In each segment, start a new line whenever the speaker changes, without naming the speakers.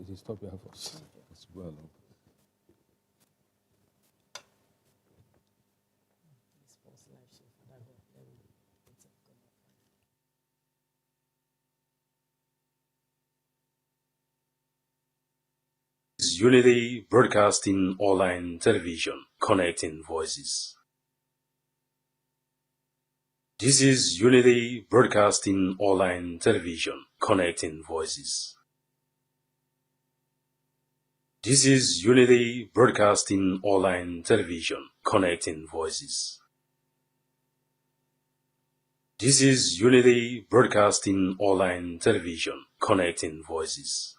you stop here first. Let's go along. Unity Broadcasting Online Television, connecting voices. This is Unity Broadcasting Online Television, connecting voices. This is Unity Broadcasting Online Television, connecting voices. This is Unity Broadcasting Online Television, connecting voices.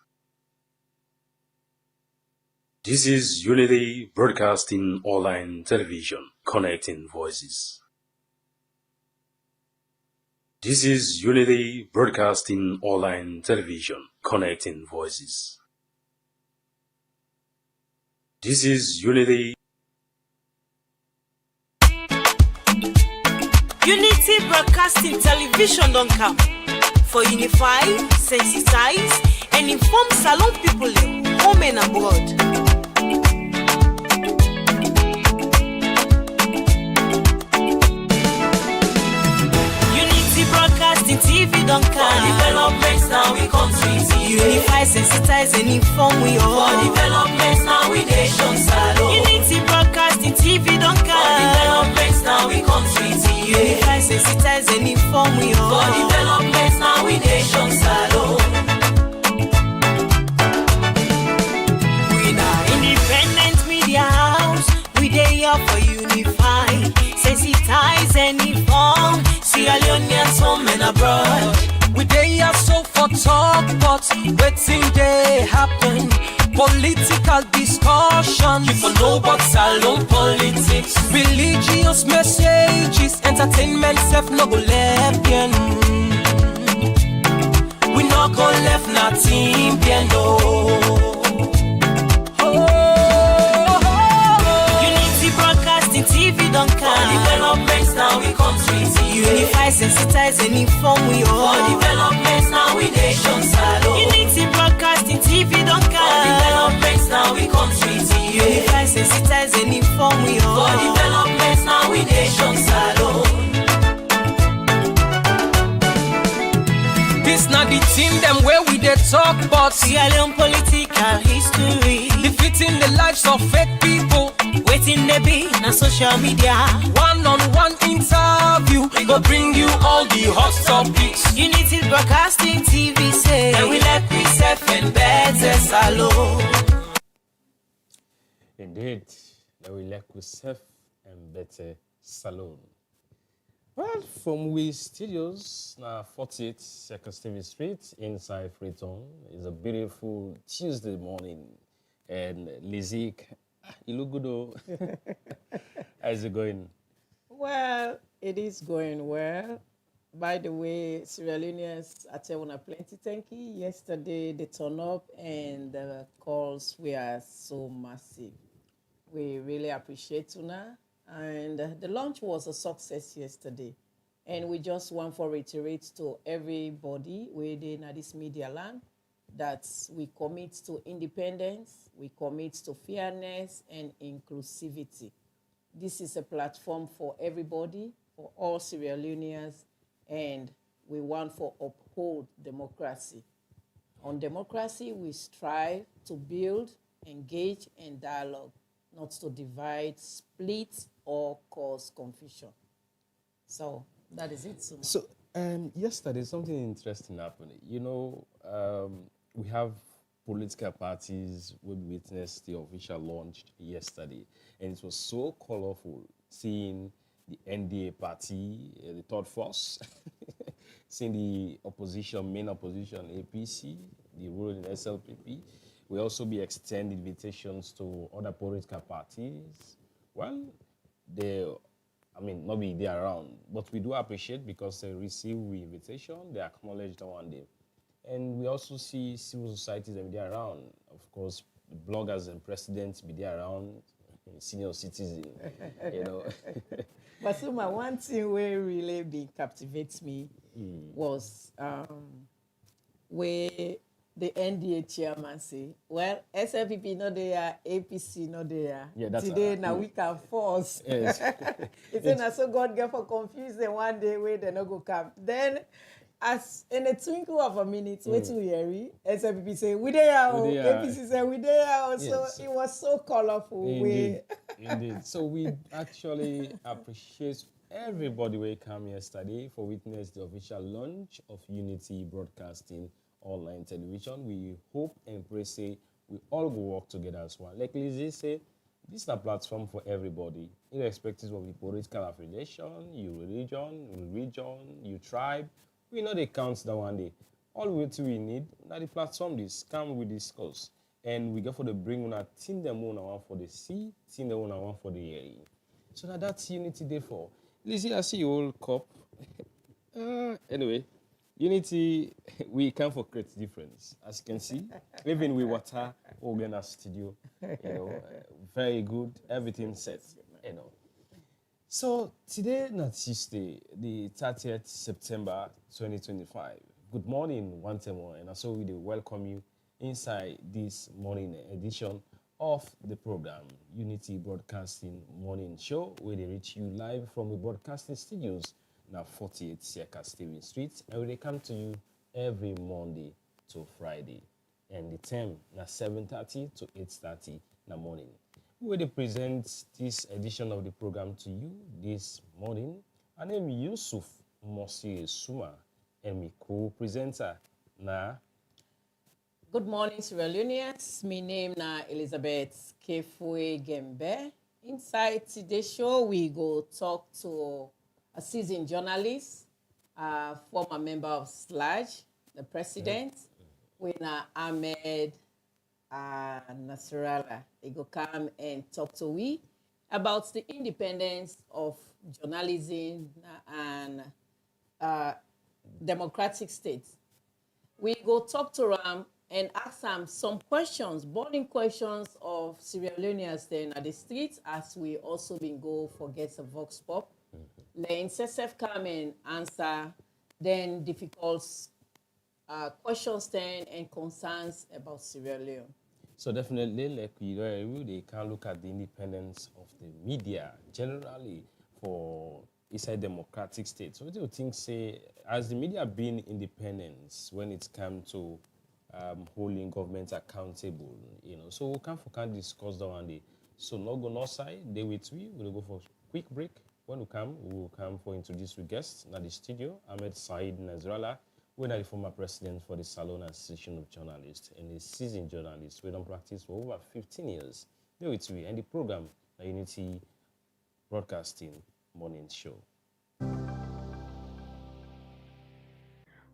This is Unity Broadcasting Online Television, connecting voices. This is Unity Broadcasting Online Television, connecting voices. This is Unity.
Unity Broadcasting Television don't come for unify, sensitize, and inform Salon people home and abroad. TV don't come. For developments now we come to easy. Unify, sensitize, and inform we all. For developments now we nation salon. Unity Broadcasting TV don't come. For developments now we come to easy. Unify, sensitize, and inform we all. For developments now we nation salon. We now independent media house. We dey here for unify, sensitize, and inform. Sierra Leoneans home and abroad.
We dey here so for talk, but wetin dey happen? Political discussion. You for know about salon politics. Religious messages, entertainment self no go left bien. We no go left nothing bien no.
TV don't come.
For developments now we come to easy.
Unify, sensitize, and inform we all.
For developments now we nation salon.
Unity Broadcasting TV don't come.
For developments now we come to easy.
Unify, sensitize, and inform we all.
For developments now we nation salon. This not the team them where we dey talk about
Sierra Leone political history,
defeating the lives of fake people.
Waiting they be na social media.
One-on-one interview, we go bring you all the hot topics.
Unity Broadcasting TV say,
and we like we SEPEMBER salon.
Indeed, that we like we SEPEMBER salon. Well, from we studios, now 48 2nd Stevie Street, inside Freetown, it's a beautiful Tuesday morning. And Lizzie, you look good, though. How's it going?
Well, it is going well. By the way, Sierra Leoneans, I tell you, plenty thank you. Yesterday, they turned up and the calls were so massive. We really appreciate Tuna. And the launch was a success yesterday. And we just want to reiterate to everybody within this media land that we commit to independence, we commit to fairness and inclusivity. This is a platform for everybody, for all Sierra Leoneans, and we want to uphold democracy. On democracy, we strive to build, engage, and dialogue, not to divide, split, or cause confusion. So that is it.
So yesterday, something interesting happened. You know, we have political parties. We witnessed the official launch yesterday, and it was so colorful seeing the NDA party, the third force, seeing the opposition, main opposition, APC, the ruling SLPP. We also be extending invitations to other political parties. Well, not be there around, but we do appreciate because they receive the invitation, they acknowledge the one day. And we also see civil societies that be there around. Of course, bloggers and presidents be there around, senior citizens, you know.
But so my one thing where really captivates me was where the NDA chairman say, well, SLPP no there, APC no there.
Yeah, that's
today now we can force.
Yes.
It's saying so God get for confused and one day where they no go come. Then as in a twinkle of a minute, wait till we hear SLPP say we there,
We there.
APC say we there. So
Yes.
it was so colorful.
Indeed. Indeed. So we actually appreciate everybody who came yesterday for witness the official launch of Unity Broadcasting online television. We hope and pray say we all go work together as one. Like Lizzie say, this is a platform for everybody, irrespective of the political affiliation, your religion, your tribe. We know they count that one day. All we need, now the platform this come we discuss. And we go for the bring on a team them one for the see, team them one for the hearing. So now that's Unity Day for. Lizzie, I see your old cup. Anyway, Unity, we come for create difference. As you can see, even with water, organ studio, very good, everything set, So today, not Tuesday, the 30th September 2025. Good morning, once more, and also we welcome you inside this morning edition of the program, Unity Broadcasting Morning Show, where they reach you live from the broadcasting studios now 48 Circa Steven Street, and they come to you every Monday to Friday. And the time now 7:30 to 8:30 in the morning. We will present this edition of the program to you this morning. My name is Yusuf Mosi Suma, and my co-presenter na.
Good morning, Sierra Leoneans. My name na Elizabeth Kefue Gembe. Inside today's show, we go talk to a seasoned journalist, former member of SLAJ, the president, Wina Ahmed Nasrallah. He go come and talk to we about the independence of journalism and democratic states. We go talk to him and ask them some questions, burning questions of Sierra Leoneans then at the streets, as we also been go for Get a Vox Pop. Let SSF come and answer then difficult questions then and concerns about Sierra Leone.
So definitely, like they can look at the independence of the media generally for inside democratic states. So what do you think, say, as the media being independent when it comes to holding government accountable, so we can discuss that one day. So no go no side, they with we'll go for a quick break. When we will come for introduce our guests at the studio, Ahmed Said Nasrallah, who is the former president for the Salon Association of Journalists and a seasoned journalist. We don't practice for over 15 years. They with we and the program, the Unity Broadcasting Morning Show.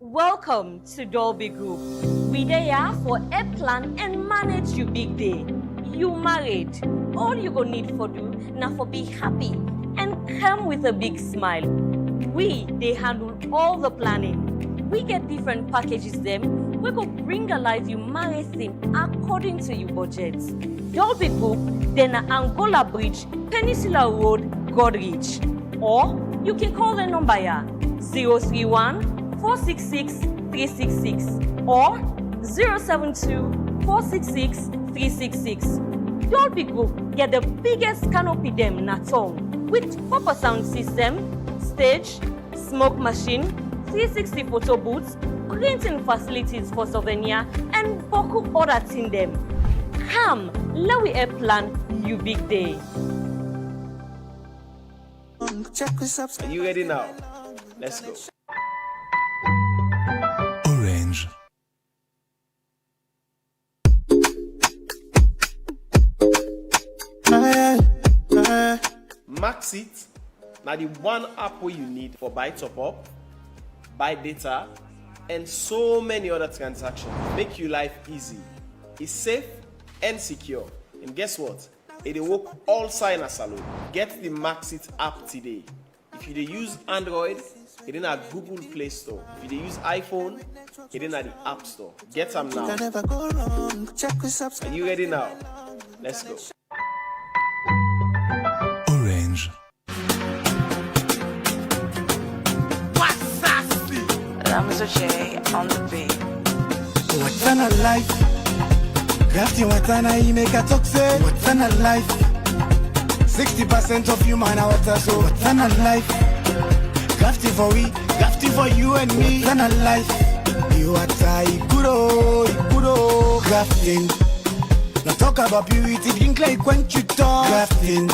Welcome to Dolby Group. We there for a plan and manage your big day. You married. All you gonna need for do now for be happy and come with a big smile. They handle all the planning. We get different packages them. We go bring alive your marriage thing according to your budget. Dolby Group, then Angola Bridge, Peninsula Road, Godrich. Or you can call the number 031 466 366 or 072 466 366. Dolby Group get the biggest canopy them na town with proper sound system, stage, smoke machine, 360 photo booths, printing facilities for souvenir, and boku other thing them. Come, let we plan you big day.
Are you ready now? Let's go.
Orange.
Maxit, now the one app where you need for buy top up, buy data, and so many other transactions. Make your life easy. It's safe and secure. And guess what? It will work all side as salon. Get the Maxit app today. If you use Android, it in a Google Play Store. If you use iPhone, it in at the App Store. Get them now. Are you ready now? Let's go.
Orange.
Ramzo J on the beat. What's on a life? Grafting watana he make a talk say. What's on a life? 60% of human are water, so what's on a life? Grafting for we, grafting for you and me. What's on a life? You are tight, good grafting. Now talk about purity, think like when you talk. Grafting.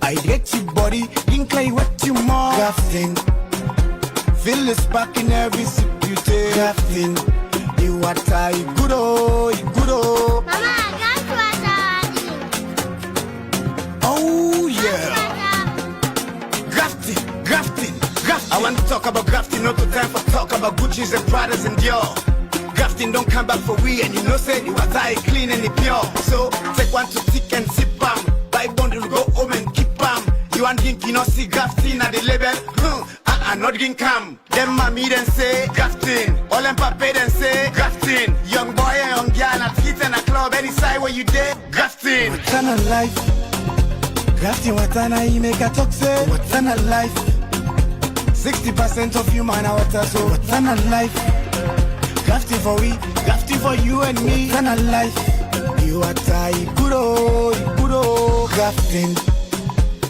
I get your body, think like what you more. Grafting. Feel the spark in every sip you take. Grafting. You are tight, good.
Mama, come to us.
Oh yeah. Grafting. I want to talk about grafting, not the time for talk about Gucci's and Pradas and Dior. Grafting don't come back for we, and you know say the water is clean and it pure. So take one to tick and sip bam. Buy bundle, go home and keep bam. You want drink, you know see grafting at the label. Not drink come. Them mommy then say grafting. All them papa then say grafting. Young boy and young girl at street and a club, any side where you there, grafting. What's on a life? Grafting watana he make a talk say. What's on a life? 60% of human are water, so what's on a life? Grafting for we, grafting for you and me. What's on a life? You are tight, good grafting.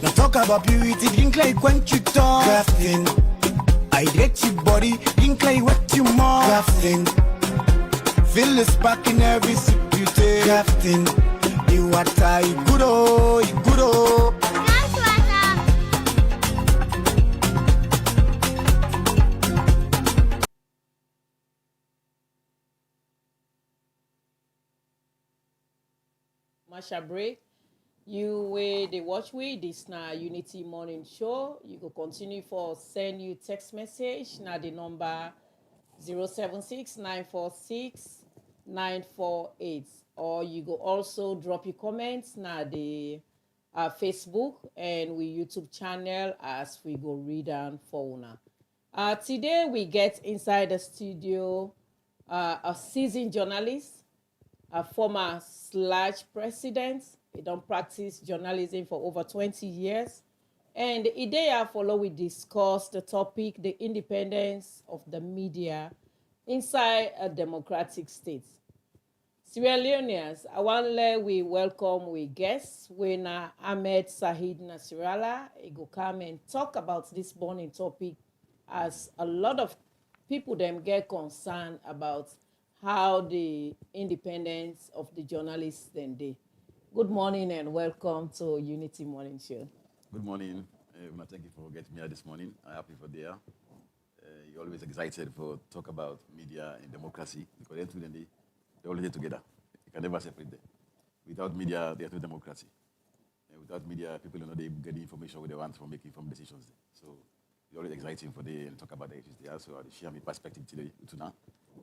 Now talk about purity, think like when you talk. Grafting. I get your body, think like what you more. Grafting. Feel the spark in every sip you take. Grafting. You are tight, good.
Masha break. You way they watch we this now Unity Morning Show. You go continue for send you text message now the number 076-946-948, or you go also drop your comments now the Facebook and we YouTube channel as we go read down for una. Today we get inside the studio a seasoned journalist, a former /president. He don't practice journalism for over 20 years. And the idea follow we discuss the topic, the independence of the media inside a democratic state. Sierra Leoneans, I want to we welcome we guests when Ahmed Sahid Nasrallah. He go come and talk about this burning topic, as a lot of people them get concerned about how the independence of the journalists then they. Good morning and welcome to Unity Morning Show.
Good morning. Thank you for getting me here this morning. I'm happy for there. You're always excited for talk about media and democracy, because they're always together. You can never separate them. Without media, there's no democracy. And without media, people don't know they get the information what they want for making informed decisions. So it's always exciting for them and talk about the issues there. So I'll share my perspective today to now.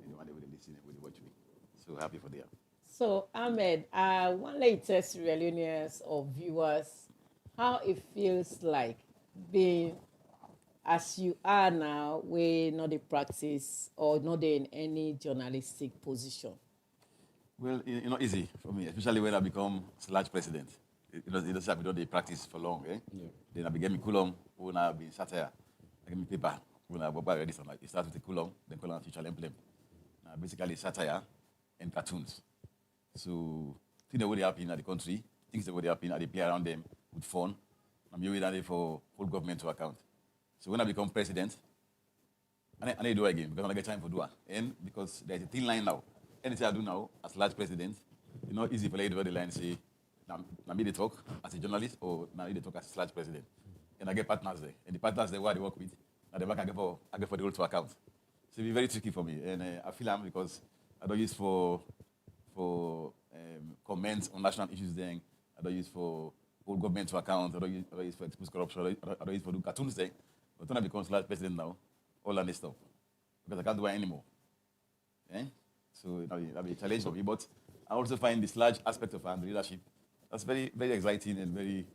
Anyone they will listen and will watch me. So happy for there.
So, Ahmed, one latest Reunions or viewers, how it feels like being as you are now, we not the practice or not in any journalistic position.
Well, it's not easy for me, especially when I become /president. It doesn't have to do the practice for long. Eh? Yeah. Then I began my column when I be satire. I get my paper when I ready something. It starts with the column, then column feature emblem. Basically satire and cartoons. So things that would happen at the country, things that would happen at the play around them with fun. I'm using that for whole government to account. So when I become president, I need to do it again because I don't get time for do it. And because there's a thin line now. Anything I do now as /president, it's not easy for me to draw the line and say, now me they talk as a journalist or now me they talk as /president. And I get partners there. And the partners there where I work with, and the back I get for the whole to account. So it's very tricky for me. And I feel I'm because I don't use for comments on national issues then. I don't use for whole government to account. I don't use for expose corruption. I don't use for do cartoons then. But when I become /president now, all that stop. Because I can't do it anymore. Eh? So that'll be a challenge for me. But I also find this large aspect of leadership. That's very, very exciting and very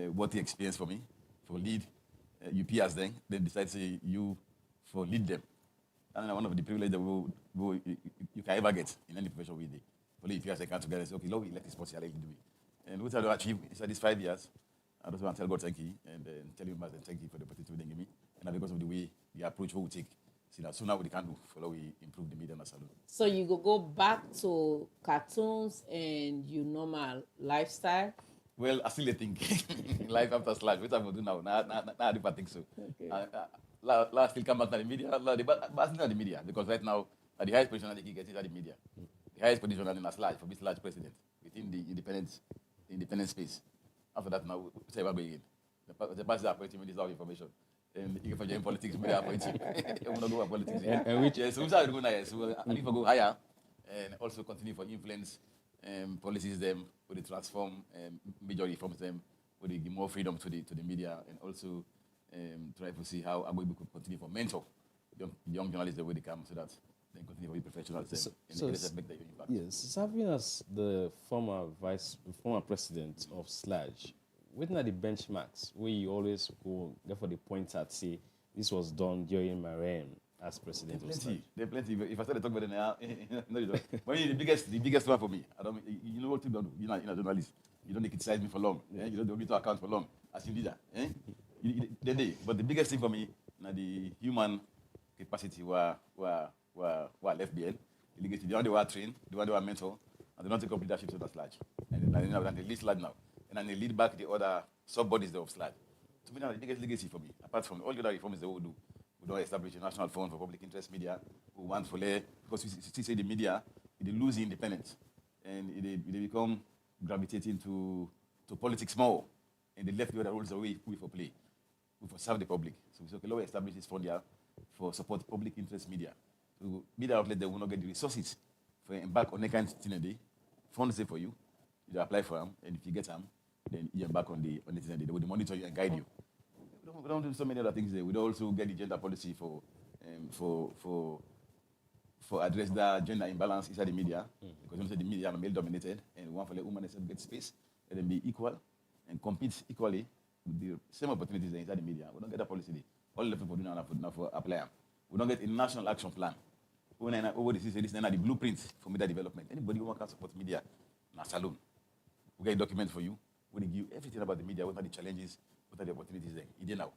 worthy experience for me. For lead UPS then decide to say you for lead them. And one of the privileges that you can ever get in any profession with it. For if you guys come together and say, okay, Lord, let this person do it. And what I do achieve inside these 5 years, I just want to tell God thank you and tell you, Master, thank you for the opportunity they give me. And because of the way, the approach we will take See that. So now we can do follow we improve the media in the salon.
So you go back to cartoons and your normal lifestyle.
Well, I still think life after Slash. What I'm gonna do now? I don't think so.
Okay.
Last still come back to the media. But still not the media because right now the highest position that he gets is at the media. The highest position in a Slash for this large president within the independent space. After that, now we say about again. The parties are appointing minister of information. And you can join politics, but they are appointing. You want to go to politics.
And which
yes, so we start going higher. So I need to go higher and also continue for influence policies them, where they transform major reforms them, where they give more freedom to the media and also try to see how we could continue for mentor young journalists the way they come so that they continue to be professionals and make their impact.
Yes, serving as the former president of SLAJ, what are the benchmarks where you always go, therefore the point at say this was done during my reign as president of SLAJ?
There are plenty. If I start to talk about it now, no, you don't. But the biggest one for me, I don't. You know what you don't do. You're a journalist. You don't criticize me for long. You don't do me to account for long as a leader. But the biggest thing for me, the human capacity were left behind. The legacy, the one they were trained, the one they were mentor, and they don't take up leadership to the SLAJ. And they lead SLAJ now. And then they lead back the other sub-bodies of SLAJ. To me, that's the biggest legacy for me. Apart from all the other reforms they will do. We don't establish a national fund for public interest media. We want for because we still say the media, they lose independence. And they become gravitating to politics more. And they left the other roles away we for play. We for serve the public. So we say, okay, let's establish this fund here for support public interest media. So media outlet, they will not get the resources for embark on a kind of thing a day. Funds say for you. You apply for them, and if you get them, then you embark on the thing a day. They will monitor you and guide you. We don't do so many other things there. We don't also get the gender policy for address the gender imbalance inside the media. Because the media are male dominated and we want for the women to get space, let them be equal and compete equally with the same opportunities inside the media. We don't get that policy there. All the people do now for apply them. We don't get a national action plan. Over this is the blueprint for media development. Anybody who can support media, na salon. We get a document for you. We give you everything about the media, what are the challenges, what are the opportunities there. It now.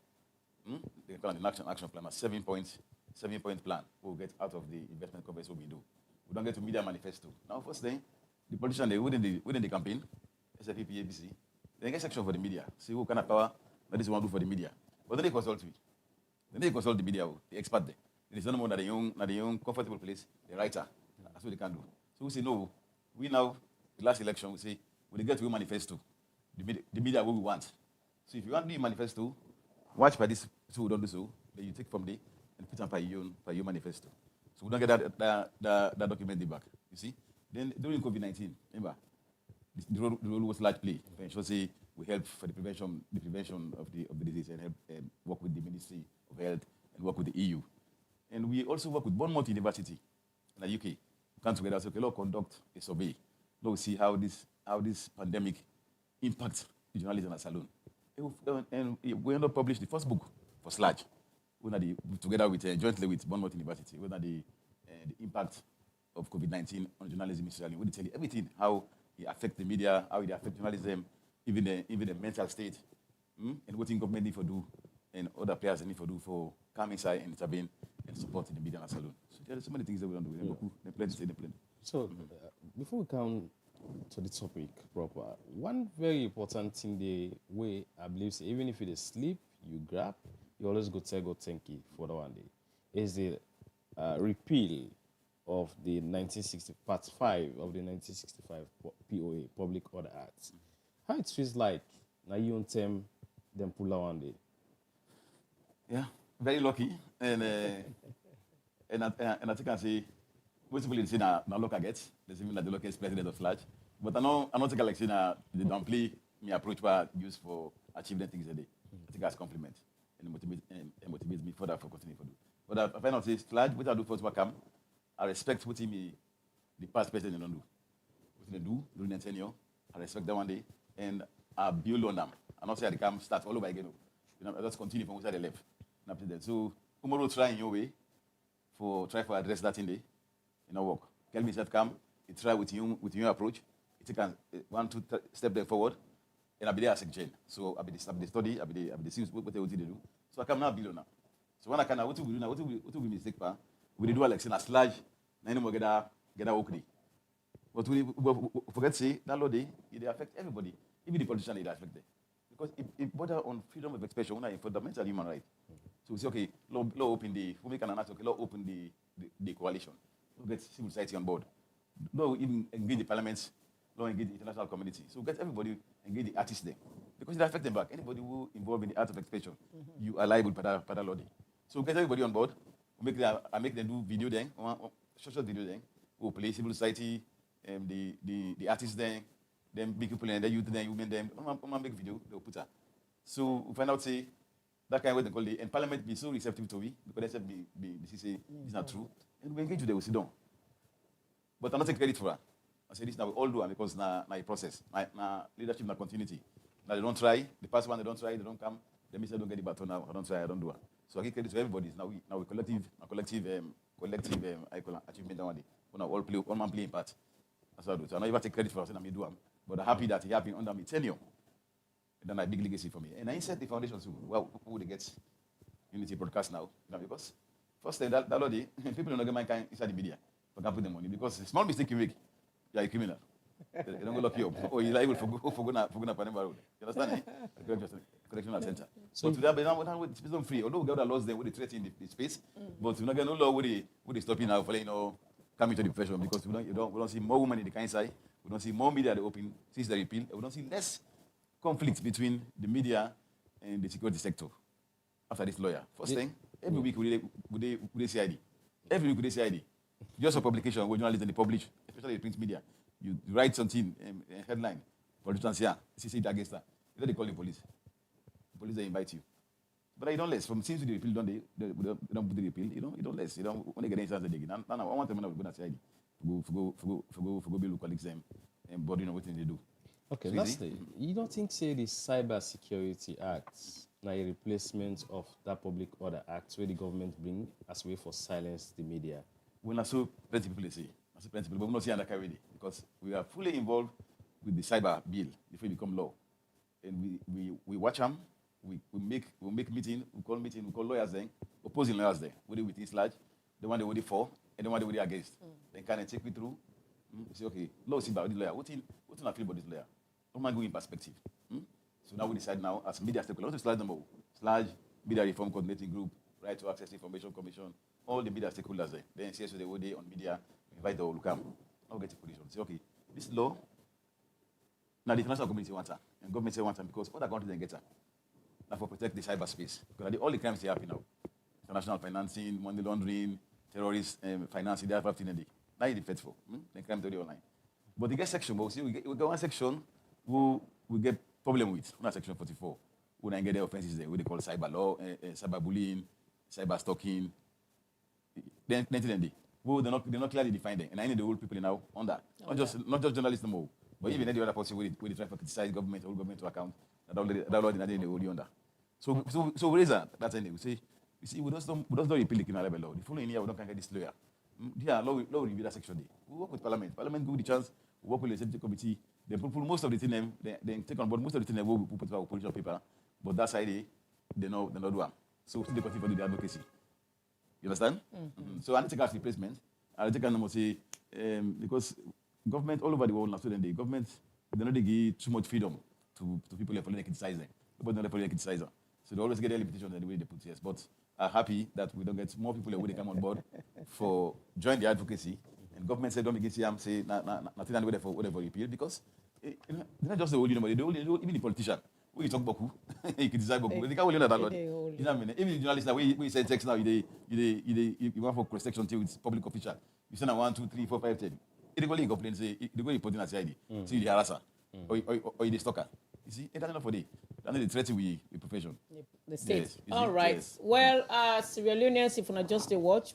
They call it an action plan, a 7-point plan. We'll get out of the investment coverage what we do. We don't get to media manifesto. Now, first thing, the politician they within the campaign, SFP, ABC, they get section for the media. See what kind of power that this one do for the media. But then they consult me. Then they consult the media, the expert there. There is no more than the young comfortable place, the writer. That's what they can do. So we say no. We now, the last election, we say we get to manifesto. The media what we want. So if you want to do manifesto, watch by this so we don't do so, then you take from there and put on by your manifesto. So we don't get that document back. You see? Then during COVID-19, remember, the role was large play. So say we help for the prevention of the disease and help work with the Ministry of Health and work with the EU. And we also work with Bournemouth University in the UK. We come together and say, okay, let's conduct a survey. Let's see how this pandemic impacts the journalism in a salon. And we end up publishing the first book for SLAJ. Together with jointly with Bournemouth University, the impact of COVID-19 on journalism in Sierra Leone. We tell you everything, how it affects the media, how it affects journalism, even the mental state, and what government need to do, and other players need to do for come inside and intervene and support the media and salon. So there are so many things that we don't do. Yeah.
So before we come to the topic proper, one very important thing the way I believe, say, even if you sleep, you grab, you always go thank you for the one day, is the repeal of the 1960 Part 5 of the 1965 POA, Public Order Act. How it feels like now you on them pull out one day?
Yeah, very lucky. And I think I say most people say now local gets, they say that the local is president of SLAJ. But I don't think like saying they don't play me approach what I use for achieving things a day. I think that's compliment and motivates me further for continuing to do. But I find out say SLAJ, what I do first welcome, I respect what the past president don't do. What they do during their tenure, I respect that one day, and I build on them. I not say I come start all over again. I just continue from where they left. So tomorrow try in your way try for address that in day, work. Tell me that come, you try with your approach. You take 1-2 step there forward, and I'll be there as a gen. So I'll be the study, I'll be the things what they will do. So I come now build on now. So when I can, what we do now, what we mistake, pa? We do like say a slash, na more get a okay. But we forget say that law they affect everybody, even the politician they affect them. Because it border on freedom of expression, one fundamental human right. So we say okay, law open the we make an announcement, okay, law open the coalition. We get civil society on board. Law even engage the parliaments, law engage the international community. So we get everybody engage the artists there. Because it affects them back. Anybody who involved in the art of expression, you are liable for that law. So we get everybody on board. We make them do video then, short video then. We'll play civil society, the artists then big people and the youth then, women then. Make video, they'll put her. So we find out say that kind of what they call it, and Parliament be so receptive to it because they say it's not true, and we engage with them, we sit down. But I'm not taking credit for her. I say this now we all do it because now a process, now leadership, now continuity. Now they don't try. The past one they don't try, they don't come. They say don't get the baton now. I don't try, I don't do it. So I give credit to everybody. Now we collective achievement one day. We now all play one man playing part. That's what I do. So I don't even take credit for us and I do them. But I'm happy that he happened under me tenure. And then a big legacy for me. And I set the foundation too. Well, who would get Unity broadcast now? Because first time that day, people don't get my kind inside the media. But can't put them on it because a small mistake you make, you are a criminal. They don't go lock you up. Or you're liable for Panama Road. You understand? Correctional center. So today, but it's prison free. Although we got laws there, we threaten the space, but we're not getting no law where they stop you now for coming to the profession because we don't see more women in the kind side. We don't see more media that open since the repeal. We don't see less conflict between the media and the security sector after this lawyer. First thing, every week we CID. Every week we CID. Just a publication where journalists and they publish, especially the print media. You write something, a headline, politicians here, say it against her. Then they call the police. The police they invite you. But I don't less. From since the repeal, they don't put the repeal. You don't less. You don't when they get instance they get. Now I want them to go to CID. For go build colleagues them and body know what they do.
Okay,
So
lastly, you don't think say the Cyber Security Act now a replacement of that Public Order Act where the government bring as a way for silence the media?
When I saw plenty people they say, but we're not seeing that carry because we are fully involved with the cyber bill before it become law, and we watch them. We make meeting. We call lawyers then, opposing lawyers then. What do we think large? The one they were for, and the one they were against. Then can I take me through? We say okay, law is about the lawyer. What I feel about this lawyer? Don't mind going in perspective. So now we decide now as media stakeholders, not to slide them all. Sludge, Media Reform Coordinating Group, Right to Access Information Commission, all the media stakeholders there. Then CSO they were there on media, invite the whole come. Now we get a position. Say, okay, this law, now the international community wants her, and government say wants her because other countries then get her. Now for protect the cyberspace. Because all the crimes they happen now. International financing, money laundering, terrorist financing, they have everything in there. Now it's faithful. Then crime to the online. But the get section, but we get one section who we get problem with. Not section 44. We don't get the offenses there. What they call cyber law, cyberbullying, cyber stalking. Then they're not clearly defined there. And I need the whole people now on that. Not just journalists no more. But even the other person where they try to criticize government, hold government to account. That law they hold you under. So we raise that end. We say we just don't repeal the criminal law. The following year we don't get this lawyer. Yeah, law will review that section there. We work with Parliament. Parliament give the chance. We work with the executive committee. They put most of the thing they take on board most of the thing they will put our political paper. But that side they know do them. So we still continue to do the advocacy. You understand? So I need to take out replacement. I take and say because government all over the world now, the government they don't give too much freedom to people who are criticize them. Nobody don't criticize them. So they always get their limitations the way they put yes. But I'm happy that we don't get more people who will come on board for join the advocacy. And government said don't begin to say nothing and whatever repeal because they're not just the old but even the politician. When you talk about who, you criticize Boku. They can't hold you that lot. You know what I mean? Even the journalist now, we send text now, you want for cross-section with public official. You send a 1, 2, 3, 4, 5, 10. They go in complain, say, they go in putting a CID. See the harasser. Or the stalker. You see, that's enough for the. That's the threat we profession.
The state.
Yes,
All right.
yes.
Well, Sierra Leoneans, if you not just watch,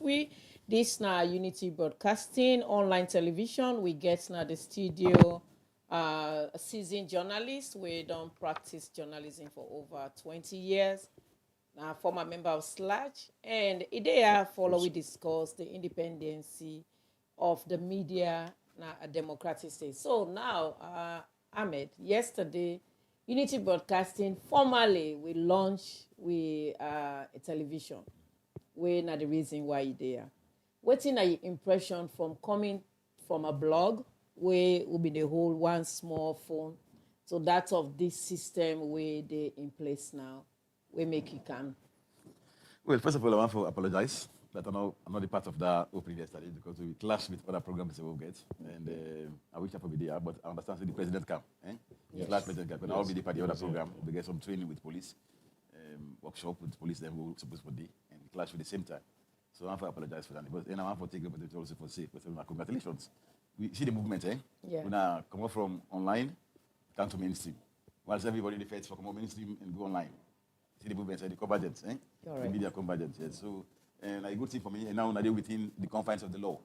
this now Unity Broadcasting, online television, we get now the studio. Seasoned journalist. We don't practice journalism for over 20 years. Former member of SLAJ. And they follow we discuss the independency of the media in a democratic state. So now, Ahmed, yesterday, Unity Broadcasting formally we launched a television. wey na the reason why you there. Wetin na your impression from coming from a blog wey will be the whole one small phone to that of this system wey dey in place now, wey make you can?
Well, first of all, I want to apologize that I'm not a part of that opening yesterday because we clashed with other programs that we'll get. And I wish I could be there, but I understand the president come. Yes. Last president come. Yes. I'll be the part of the other program. We get some training with police, workshop with police, then we're supposed to be, and we clash at the same time. So I want to apologize for that. And I want to take the opportunity also for say, congratulations. We see the movement,
Yeah.
We now come up from online, down to mainstream. Whilst everybody defends for come up mainstream and go online. See the movement, the convergence, the media convergence. Yes. So, and a good thing for me, and now they're within the confines of the law.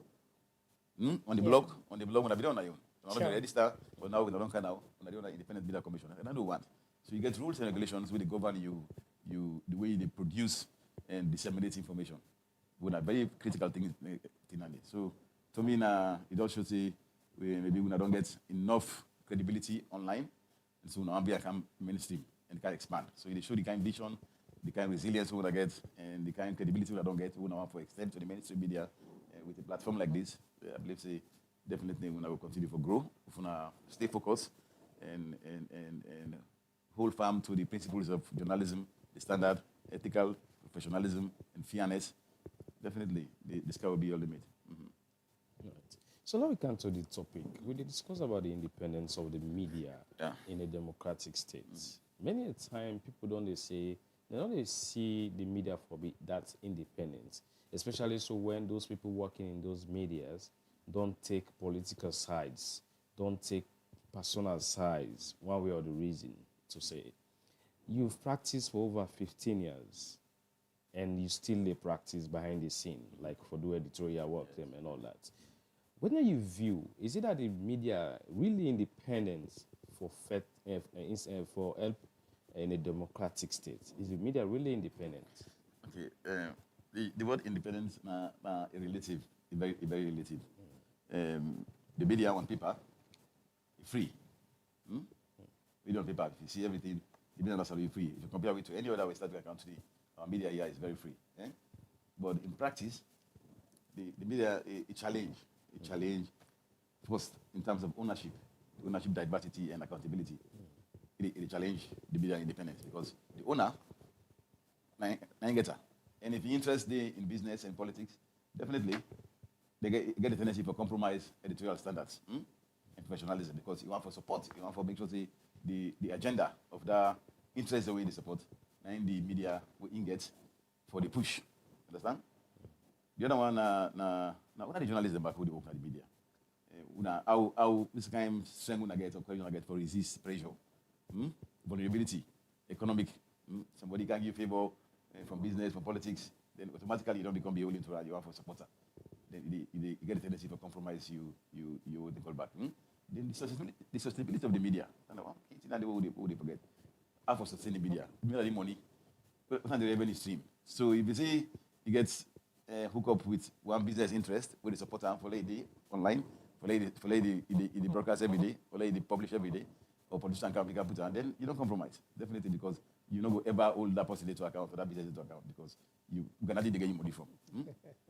On the blog, when I be on my own. So I'm not register, but now we don't kind of when I do an independent media commission. And I don't want. So you get rules and regulations where they govern you the way they produce and disseminate information. With a very critical thing in it. So to me now it also say maybe we don't get enough credibility online, and so now I can mainstream and can expand. So it show the kind of vision, the kind of resilience we get, and the kind of credibility we don't get. We now want to extend to the mainstream media with a platform like this. I believe say definitely we will continue to grow. We want to stay focused and hold firm to the principles of journalism, the standard, ethical, professionalism, and fairness. Definitely, the sky will be your limit.
Right. So now we come to the topic. We discuss about the independence of the media in a democratic state. Many a time, people don't see the media for that independence, especially so when those people working in those medias don't take political sides, don't take personal sides, one way or the reason to say it. You've practiced for over 15 years. And you still practice behind the scene, like for do editorial work and all that. When you view, is it that the media really independent for help in a democratic state? Is the media really independent?
Okay, the word independence is relative, very relative. The media on paper is free. Media on paper, if you see everything, the media is free. If you compare it to any other West African country, our media here is very free. But in practice, the media a challenge first in terms of ownership, diversity, and accountability. It challenge the media independence because the owner, and if you're interested in business and politics, definitely they get a tendency for compromise editorial standards and professionalism because you want for support, you want for make sure the agenda of the interest the way they support. And the media will get for the push. Understand? The other one, what are the journalists about who they open the media? How this kind of strength we get or question get for resist pressure, vulnerability, economic. Somebody can give favor from business, from politics, then automatically you don't become the only interact. You are for supporter. Then you get a tendency for compromise. You they call back. Then the sustainability of the media. And they forget. How for sustain the media? The money, not the revenue stream. So if you say you get hook up with one business interest, with the supporter for lady online, for lady the broadcast every day, for lady publish every day, or producer can put on, then you don't compromise. Definitely because you don't go ever hold that person to account or that business to account because you cannot get your money from.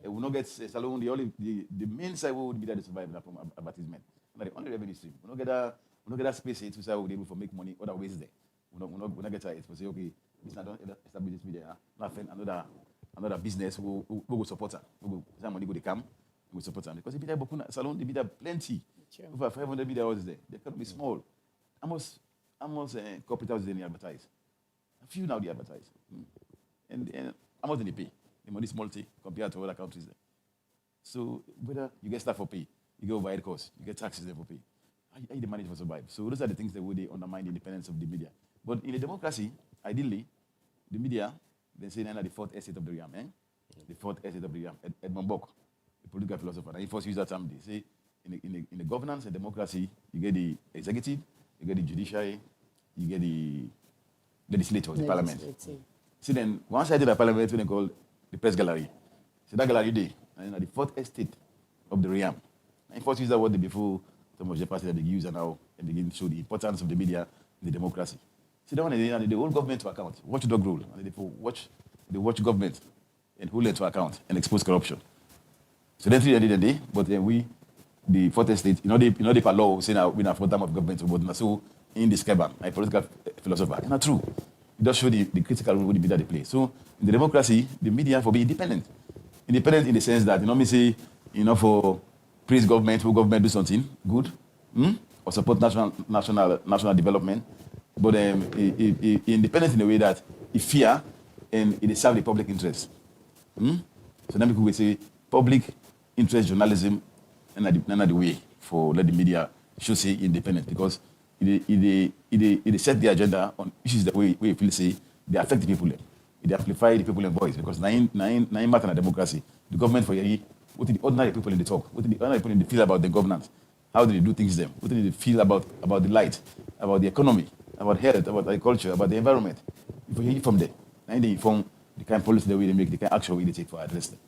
It will not get salon. The main side would be that they survive from advertisement. Not the only revenue stream. We don't get that space to say we'll be able to make money other ways there. We not get it for say okay, this not establish this media. Not find another business who will support her. Some money go they come, we will support her because the media salon the media plenty. Sure. Over 500 media houses there. They can be small. Almost corporate houses they advertise. A few now they advertise. And almost they pay. The money is small compared to other countries there. So whether you get staff for pay, you get overhead costs, you get taxes there for pay. How you manage to survive? So those are the things that would undermine the independence of the media. But in a democracy, ideally, the media, they say they're the fourth estate of the realm, The fourth estate of the realm. Edmund Burke, a political philosopher, and he first used that term. They say in the governance and democracy, you get the executive, you get the judiciary, you get the legislature, the parliament. See then, one side of the parliament, they call the press gallery. So that gallery day, and the fourth estate of the realm. And he first used that word before some of the parties that they use now and begin to show the importance of the media in the democracy. See that one, the whole government to account, watchdog rule, and they watch government and hold them to account and expose corruption. So then, at the end of the day, but then we, the fourth state, the law saying that we have full time of government, but so in this cabin, a political philosopher. It's not true. It does show the critical role the media they play. So in the democracy, the media for being independent. Independent in the sense that, me say, for praise government, who government do something good, or support national development, but independent in the way that it fear and it serve the public interest. So then people will say public interest journalism and the way for let the media should say independent, because it set the agenda on issues that we feel say they affect the people. It amplify the people in voice, because nine matter in democracy. The government for you, what do the ordinary people in the talk? What do the ordinary people in the feel about the governance? How do they do things them? What do they feel about the light, about the economy, about health, about agriculture, about the environment? If you hear from there, then they inform the kind of policy that we make, the kind of action we take for address them.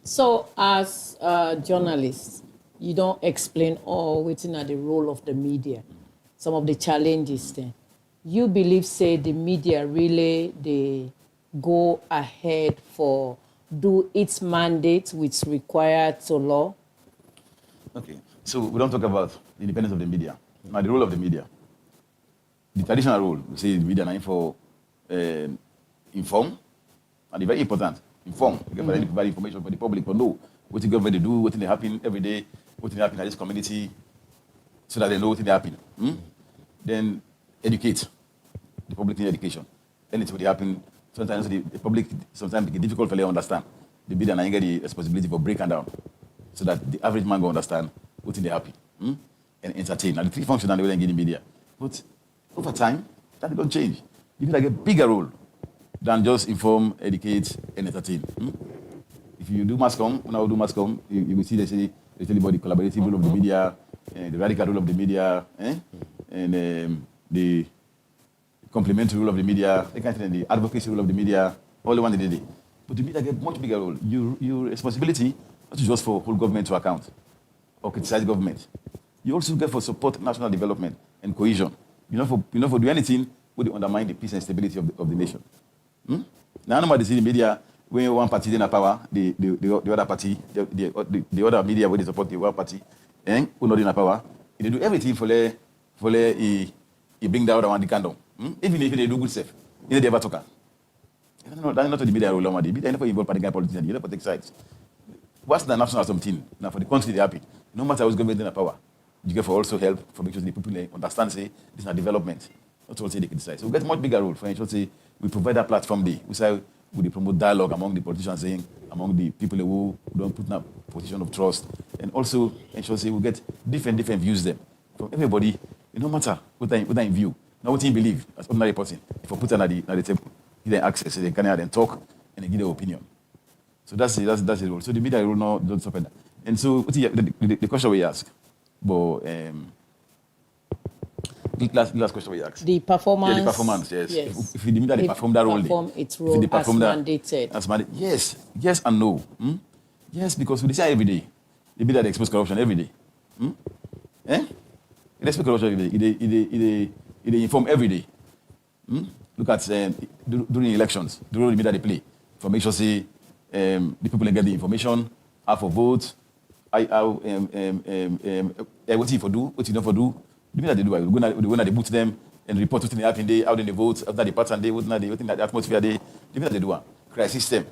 So, as journalists, you don't explain all within the role of the media, some of the challenges then. You believe, say, the media really, they go ahead for do its mandate which required to law?
Okay, so we don't talk about the independence of the media. Now, the role of the media. The traditional role, we say the media now for inform, and it's very important. Inform, provide information for the public, but know what the government they do, what they happen every day, what they happen in this community, so that they know what they happen. Then educate the public in education. Anything what happen, sometimes the public sometimes it's difficult for them to understand. The media now get the responsibility for breaking down, so that the average man go understand what they happen and entertain. Now the three functions that they get in the media, but over time that don't change. The media get bigger role than just inform, educate, and entertain. If you do mass comm, when I do mass comm, you will see they tell about the collaborative role of the media, the radical role of the media, and the complementary role of the media, the advocacy role of the media, all the one they did. But the media get much bigger role. Your responsibility not just for hold government to account or criticize government. You also get for support national development and cohesion. You know for do anything would undermine the peace and stability of the nation. Now, nobody see the media when one party is in power, the other party, the other media where they support the one party, and who not in power, they do everything for bring down the one the candle. Even if they do good stuff, they never talk. That's not the media role. The media never involve political politicians. You never take sides. What's the national something now for the country they happy? No matter who's government in power, you get for also help for make sure the people understand say this is not development. Not all say they criticize. So we get much bigger role for ensure say we provide that platform there. We say we promote dialogue among the politicians, saying among the people who don't put in a position of trust, and also ensure say we get different views them from everybody. It no matter what I view, not what you believe as ordinary person. If I put them at the table, give them access, they can hear them talk and they give their opinion. So that's the role. So the media role don't stop at that. And so the question we ask, but last question we asked.
The performance.
Yeah, the performance, yes. If the media they perform that role,
perform its role as mandated.
Yes and no. Yes, because we say every day. The media they expose corruption every day. They expose corruption every day. They inform every day. Look at during elections, the role the media they play for make sure say the people get the information, how for vote, what you for do, what you don't for do. The media they do, we go they boot them and report what they happen day, how they vote, after the pattern day, what in the atmosphere day. The media they do crisis system,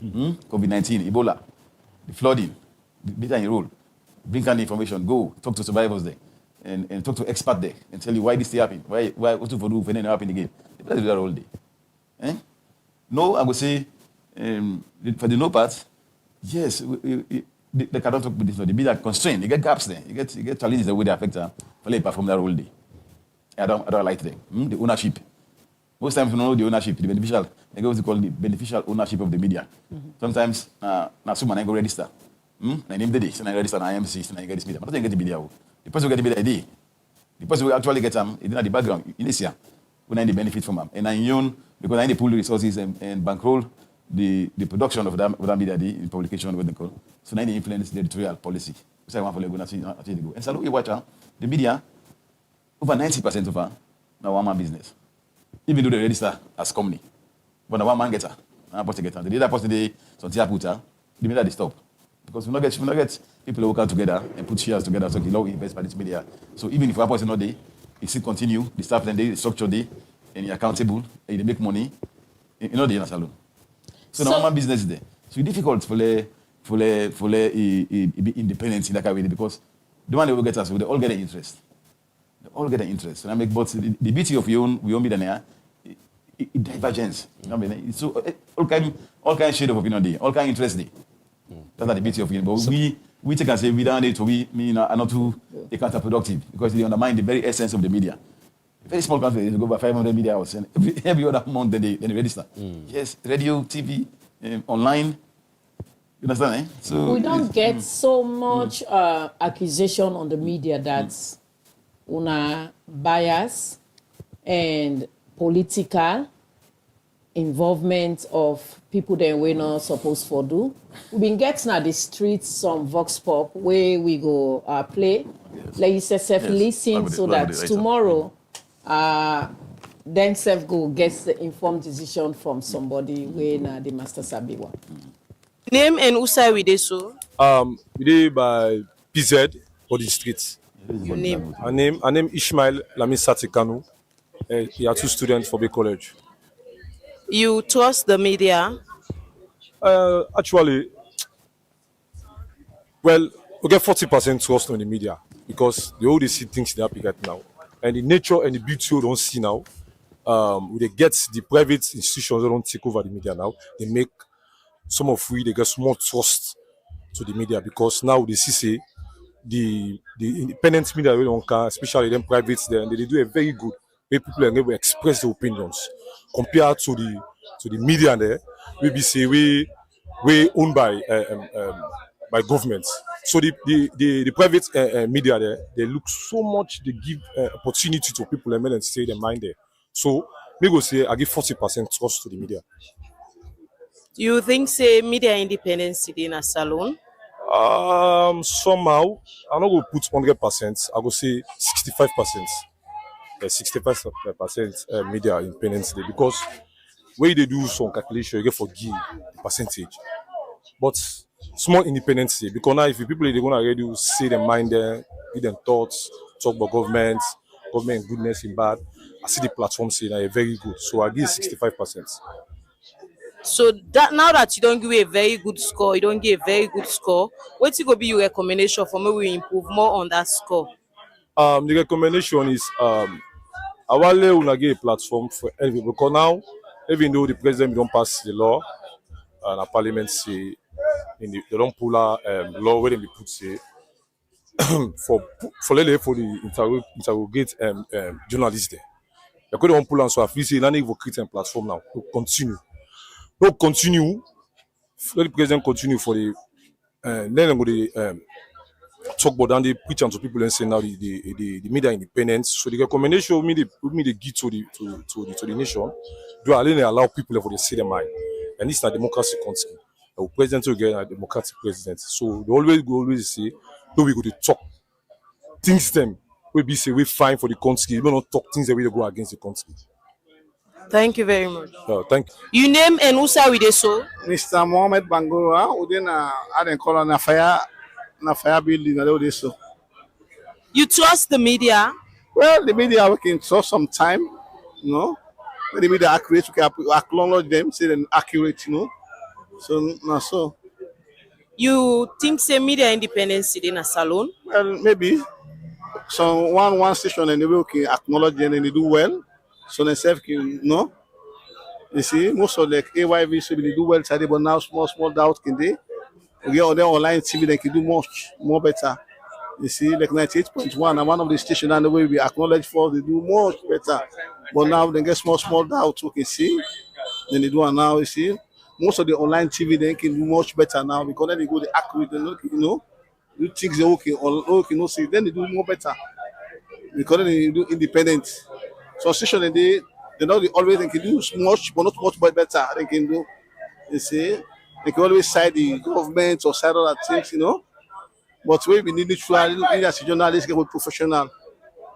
COVID-19, Ebola, the flooding, the media in role, bring down the information, go talk to survivors there, and talk to experts there, and tell you why this thing happen, why what to do if anything happen again. The media they do that all day. No, I would say for the no part, yes, they cannot talk with this. The media constrained. You get gaps there. You get challenges that way they affect her. For they perform that role day. I don't like them. The ownership. Most times you know the ownership, the beneficial. They go to call the beneficial ownership of the media. Sometimes now someone I go register. I name the day. So I register on IMC. So I get this media. But I don't get the media. The person who get the media idea. The person who actually get them, in the background, in this year, when I benefit from them. And I own because I need to pool the resources and bankroll the production of that media in publication, what they call. So now they influence the editorial policy. So I want to go and and so we watch the media, over 90% of her, now one man business. Even though they register as company. But now one man gets her. I post get on. The day that post the something put the media they stop. Because we not get people who work together and put shares together so they don't invest by this media. So even if I post not day, it still continue, the staff then they structure day and you're accountable and they make money, you know the salon. So the normal business is there. So it's difficult for be independent in that kind of way because the one they will get us, they all get an interest. They all get an interest. And I make but the beauty of your own millionaire, it divergence. You know what I mean? It's so all kind shade of opinion there, all kind of interest there. That's the beauty of it. But we take and say we don't need to are not too counterproductive because they undermine the very essence of the media. A very small country, they go by 500 media hours and every other month then they register. Yes, radio, TV, online. You understand? Eh? So
we don't get so much accusation on the media that's una bias and political involvement of people that we're not supposed to do. We've been getting at the streets some vox pop where we go play. Like you said, listen so that tomorrow then self go gets the informed decision from somebody when the master Sabiwa.
Name and Usai we dey so?
We dey by PZ for the streets.
Your name?
Her name Ishmael Lamisati Kanu. He are 2 students for Bay College.
You trust the media?
Actually, well, we get 40% trust on the media because they already see things that happen right now. And the nature and the beauty we don't see now, we they get the private institutions that don't take over the media now. They make some of they get more trust to the media because now they see the independent media we don't care, especially them privates there, and they do a very good way people are able to express their opinions compared to the media there. Maybe say we owned by governments. So the private media there, they look so much. They give opportunity to people and stay their mind there. So me go say I give 40% trust to the media.
You think say media independence in a salon?
Somehow I'm not gonna put 100%. I go say 65%. 65% media independence day because when they do some calculation, you get forgive the percentage. But small independence day because now if the people they're gonna already say their mind there, give them thoughts, talk about government goodness in bad. I see the platform say that very good. So I give 65%.
So that now that you don't give a very good score, what's going to be your recommendation for me we improve more on that score?
The recommendation is I want to get a platform for everybody because now, even though the president don't pass the law and the parliament say they don't pull out law where they put say for the interrogate journalists there. They couldn't pull on so I feel say now they will create a platform now to continue. No, continue. Let the president continue for the. Then I'm going to talk about and they preach to people and say now the media independence. So the recommendation me the give to the nation. Do allow people for the say their mind. And this is a democracy country. The president will get a democratic president. So they always say, no, we go to talk things them. We be say we fine for the country. We don't talk things that we go against the country.
Thank you very much.
Thank
you. You name and Usa with the so?
Mr. Mohammed Bangura, who then I call on a fire building. So.
You trust the media?
Well, the media we can trust some time, you know. When the media accurate, we can acknowledge them, say them accurate, you know. So not so.
You think say media independence in a salon?
Well, maybe. So one station and they will can acknowledge them and they do well. So they self can you see, most of the AYV so they do well today, but now small doubt can they. We get other online TV they can do much more better. You see, like 98.1 and one of the stations and the way we acknowledge for they do much better. But now they get small doubt we can see. Then they do now, you see. Most of the online TV they can do much better now because then they go the accurate, do things they okay, see, then they do more better. Because then they do independent. So station they know they always they can do much, but not much better. They can do, you see, they can always side the government or side other things, But we need neutral, as a journalist, get professional,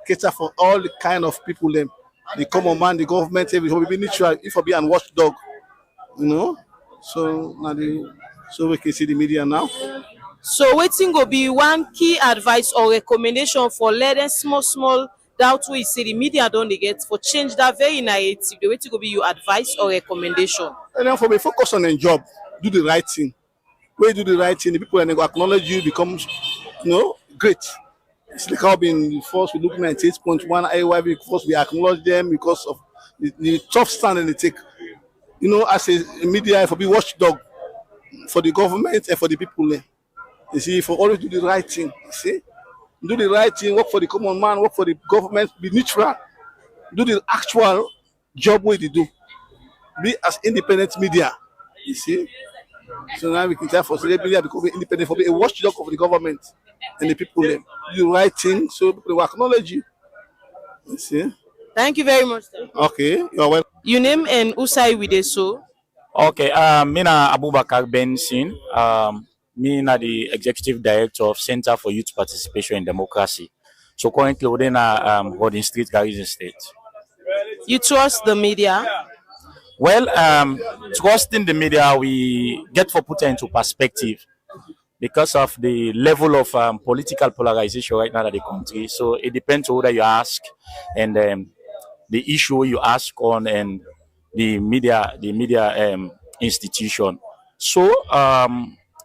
cater for all the kind of people. Them, the common man, the government, everything. We be neutral. If I be an watchdog, you know. So now so we can see the media now.
So wetin go be one key advice or recommendation for letting small doubt wey you say the media don dey get for change that very narrative? The wetin go be your advice or recommendation?
And then for me, focus on your job, do the right thing. When you do the right thing, the people and they go acknowledge you becomes, great. It's like how being first we looking at 8.1 AYV, first we acknowledge them because of the tough stand that they take. As a media, for be watchdog for the government and for the people. You see, for always do the right thing. You see, do the right thing, work for the common man, work for the government, be neutral, do the actual job where they do. Be as independent media. You see. So now we can tell for media become independent, for be a watchdog of the government and the people. Do the right thing so people will acknowledge you. You see.
Thank you very much, sir.
Okay, you're welcome.
You name and Usai with the so.
Okay, me na Abubakar Ben Sin. Me na the Executive Director of Center for Youth Participation in Democracy. So currently we're in Gordon Street, Garrison State.
You trust the media?
Well, trusting the media, we get for put into perspective because of the level of political polarization right now in the country. So it depends on whether you ask and the issue you ask on and the media institution. So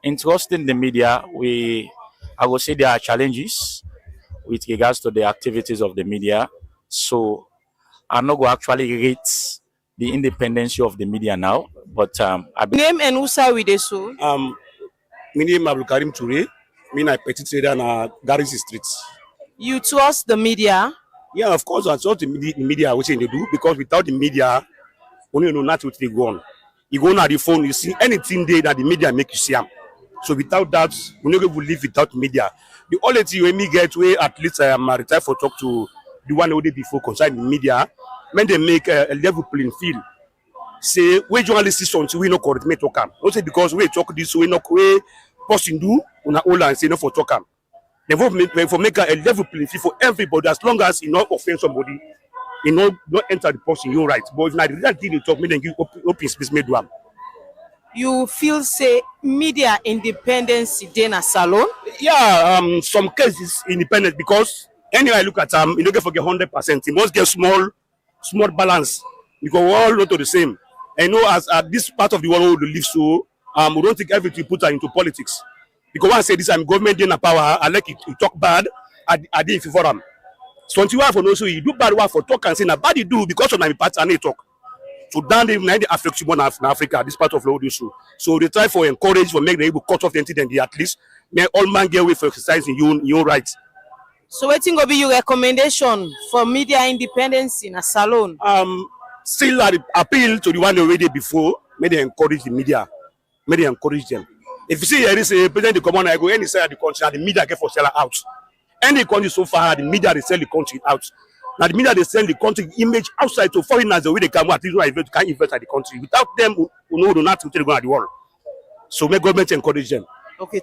in trusting the media, I would say there are challenges with regards to the activities of the media. So I'm not going to actually rate the independence of the media now, but
name and Usa with the so.
My name is Abdul Karim Toure. I petty trader na Garrison Street.
You trust the media?
Yeah, of course I trust the media which they do, because without the media, only know not what they go on. You go on the phone, you see anything there that the media make you see them. So without that, we never will live without media. The only thing when me get where at least I am retired for talk to the one who did before concerning the media, when they make a level playing field. Say we journalists something we no correct me talk am. Don't say because we talk this way no way person do una all and say no for talk am. They for make a level playing field for everybody, as long as you not offend somebody, you not enter the person, you're right. But if not the real thing you talk, me then give open space me do am.
You feel say media independence in a salon?
Yeah, some cases independent, because anyway I look at you don't get forget 100%. You must get small balance, because we're all not the same. And as at this part of the world we live, so we don't take everything put into politics. Because when I say this, I'm government in power, I like it talk bad, I did it for them. So until you have no, so you do bad work for talk and say na bad you do because of my part and they talk. So down they affect you in Africa, this part of the world issue. So they try for encourage for make them able cut off the entity, and they at least may all man get away for exercising your rights.
So what will be your recommendation for media independence in a salon?
Still I appeal to the one already before, may they encourage the media, may they encourage them. If you see there is a president come on, I go any side of the country, and the media get for seller out. Any country so far, the media they sell the country out. Now the media they sell the country image outside to foreigners the way they come, at least can't invest at the country. Without them, we know not to go at the world. So may government encourage them.
Okay.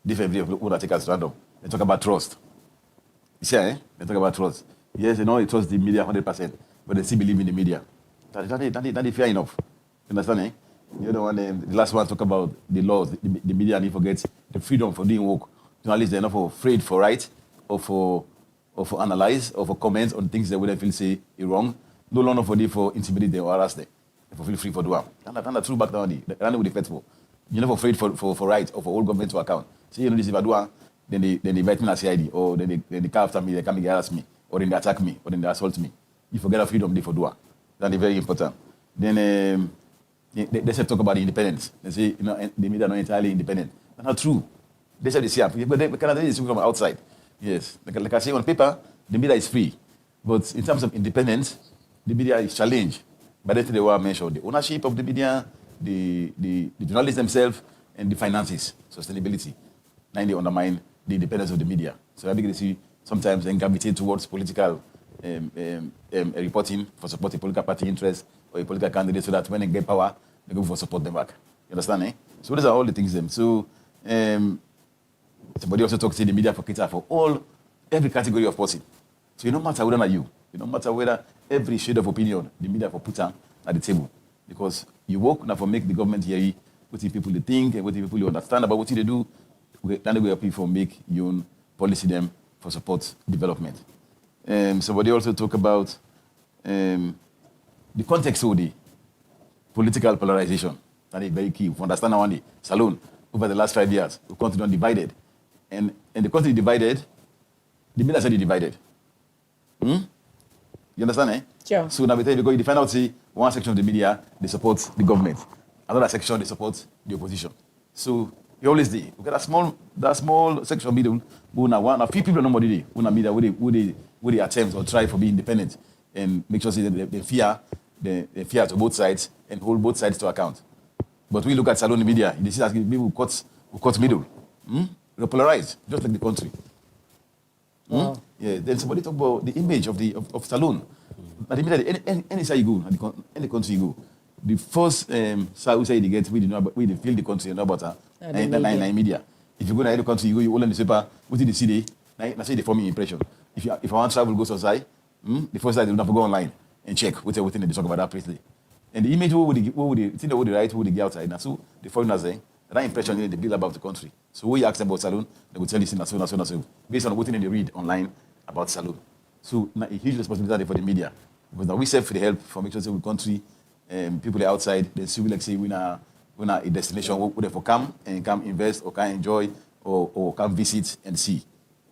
Different people that take us random. They talk about trust. You see, they talk about trust. Yes, they trust the media 100%, but they still believe in the media. That is fair enough. You understand, eh? The other one, the last one talk about the laws. The media need to get the freedom for doing work. Journalists they're not afraid for write or for analyze or for comment on things that we feel say is wrong. No longer for intimidate them or harass them. They feel free for doing. That's true back down. That's with the festival. You're not afraid for right or for all government to account. See, this if I do, then they invite me as CID, or then they come after me, they come and harass me, or then they attack me, or then they assault me. You forget the freedom they for do. That is very important. Then they say talk about independence. They say, the media are not entirely independent. That's not true. They say they see, but they cannot see from outside. Yes, like I say on paper, the media is free. But in terms of independence, the media is challenged. But that's they were mentioned. The ownership of the media, the journalists themselves, and the finances, sustainability. Now they undermine the independence of the media. So I begin to see sometimes they gravitate towards political reporting for support a political party interest or a political candidate so that when they get power, they go for support them back. You understand, eh? So those are all the things. So somebody also talks to the media for cater for every category of person. So it no matter whether you, it no matter whether every shade of opinion, the media for put on at the table. Because you work now for make the government hear you, what the people they think and what the people you understand about what they do. Then we help you for make your own policy them for support development. Somebody also talk about the context of the political polarization. That is very key. We understand now the Salone over the last 5 years, the country not divided. And the country divided, the media said it divided. You understand, eh?
Sure.
So now we tell you, because you find out, see, one section of the media, they support the government. Another section, they support the opposition. So you always do. Okay, that small section of media, who now a few people nobody who na media who they attempt or try for being independent and make sure they fear to both sides and hold both sides to account. But we look at Salone media, they see that people who cut middle. They're polarized, just like the country.
Wow.
Yeah. Then somebody talk about the image of Salone. But the media, any side you go, any country you go, the first side you get, we feel the country and know about media. If you go to any country, you all in the paper, what did you see there? That's the forming impression. If I want to travel, go outside, the first side, you have to go online and check what they talk about that place. And the image, what would they write, what would they get outside. And so the foreigners saying, that impression they build about the country. So when you ask them about Salone, they will tell you, so, based on what they read online about Salone. So a huge responsibility for the media. Because now we serve for the help for make sure the country, people outside, they see we like say we are a destination where they for come invest or can enjoy or come visit and see.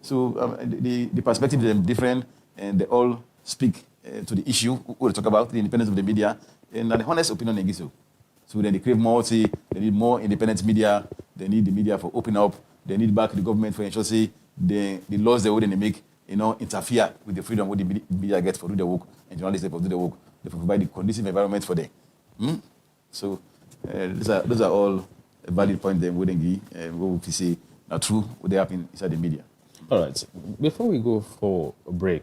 So the perspective is different and they all speak to the issue we talk about, the independence of the media and the honest opinion they give you. So then they crave more, they need more independent media, they need the media for open up, they need back the government for ensure say the laws they wouldn't make, interfere with the freedom what the media gets for do the work and journalists for do the work. They provide the conducive environment for them. So those are all valid points they wouldn't give. What we say are true, what they happen inside the media.
All right. Before we go for a break,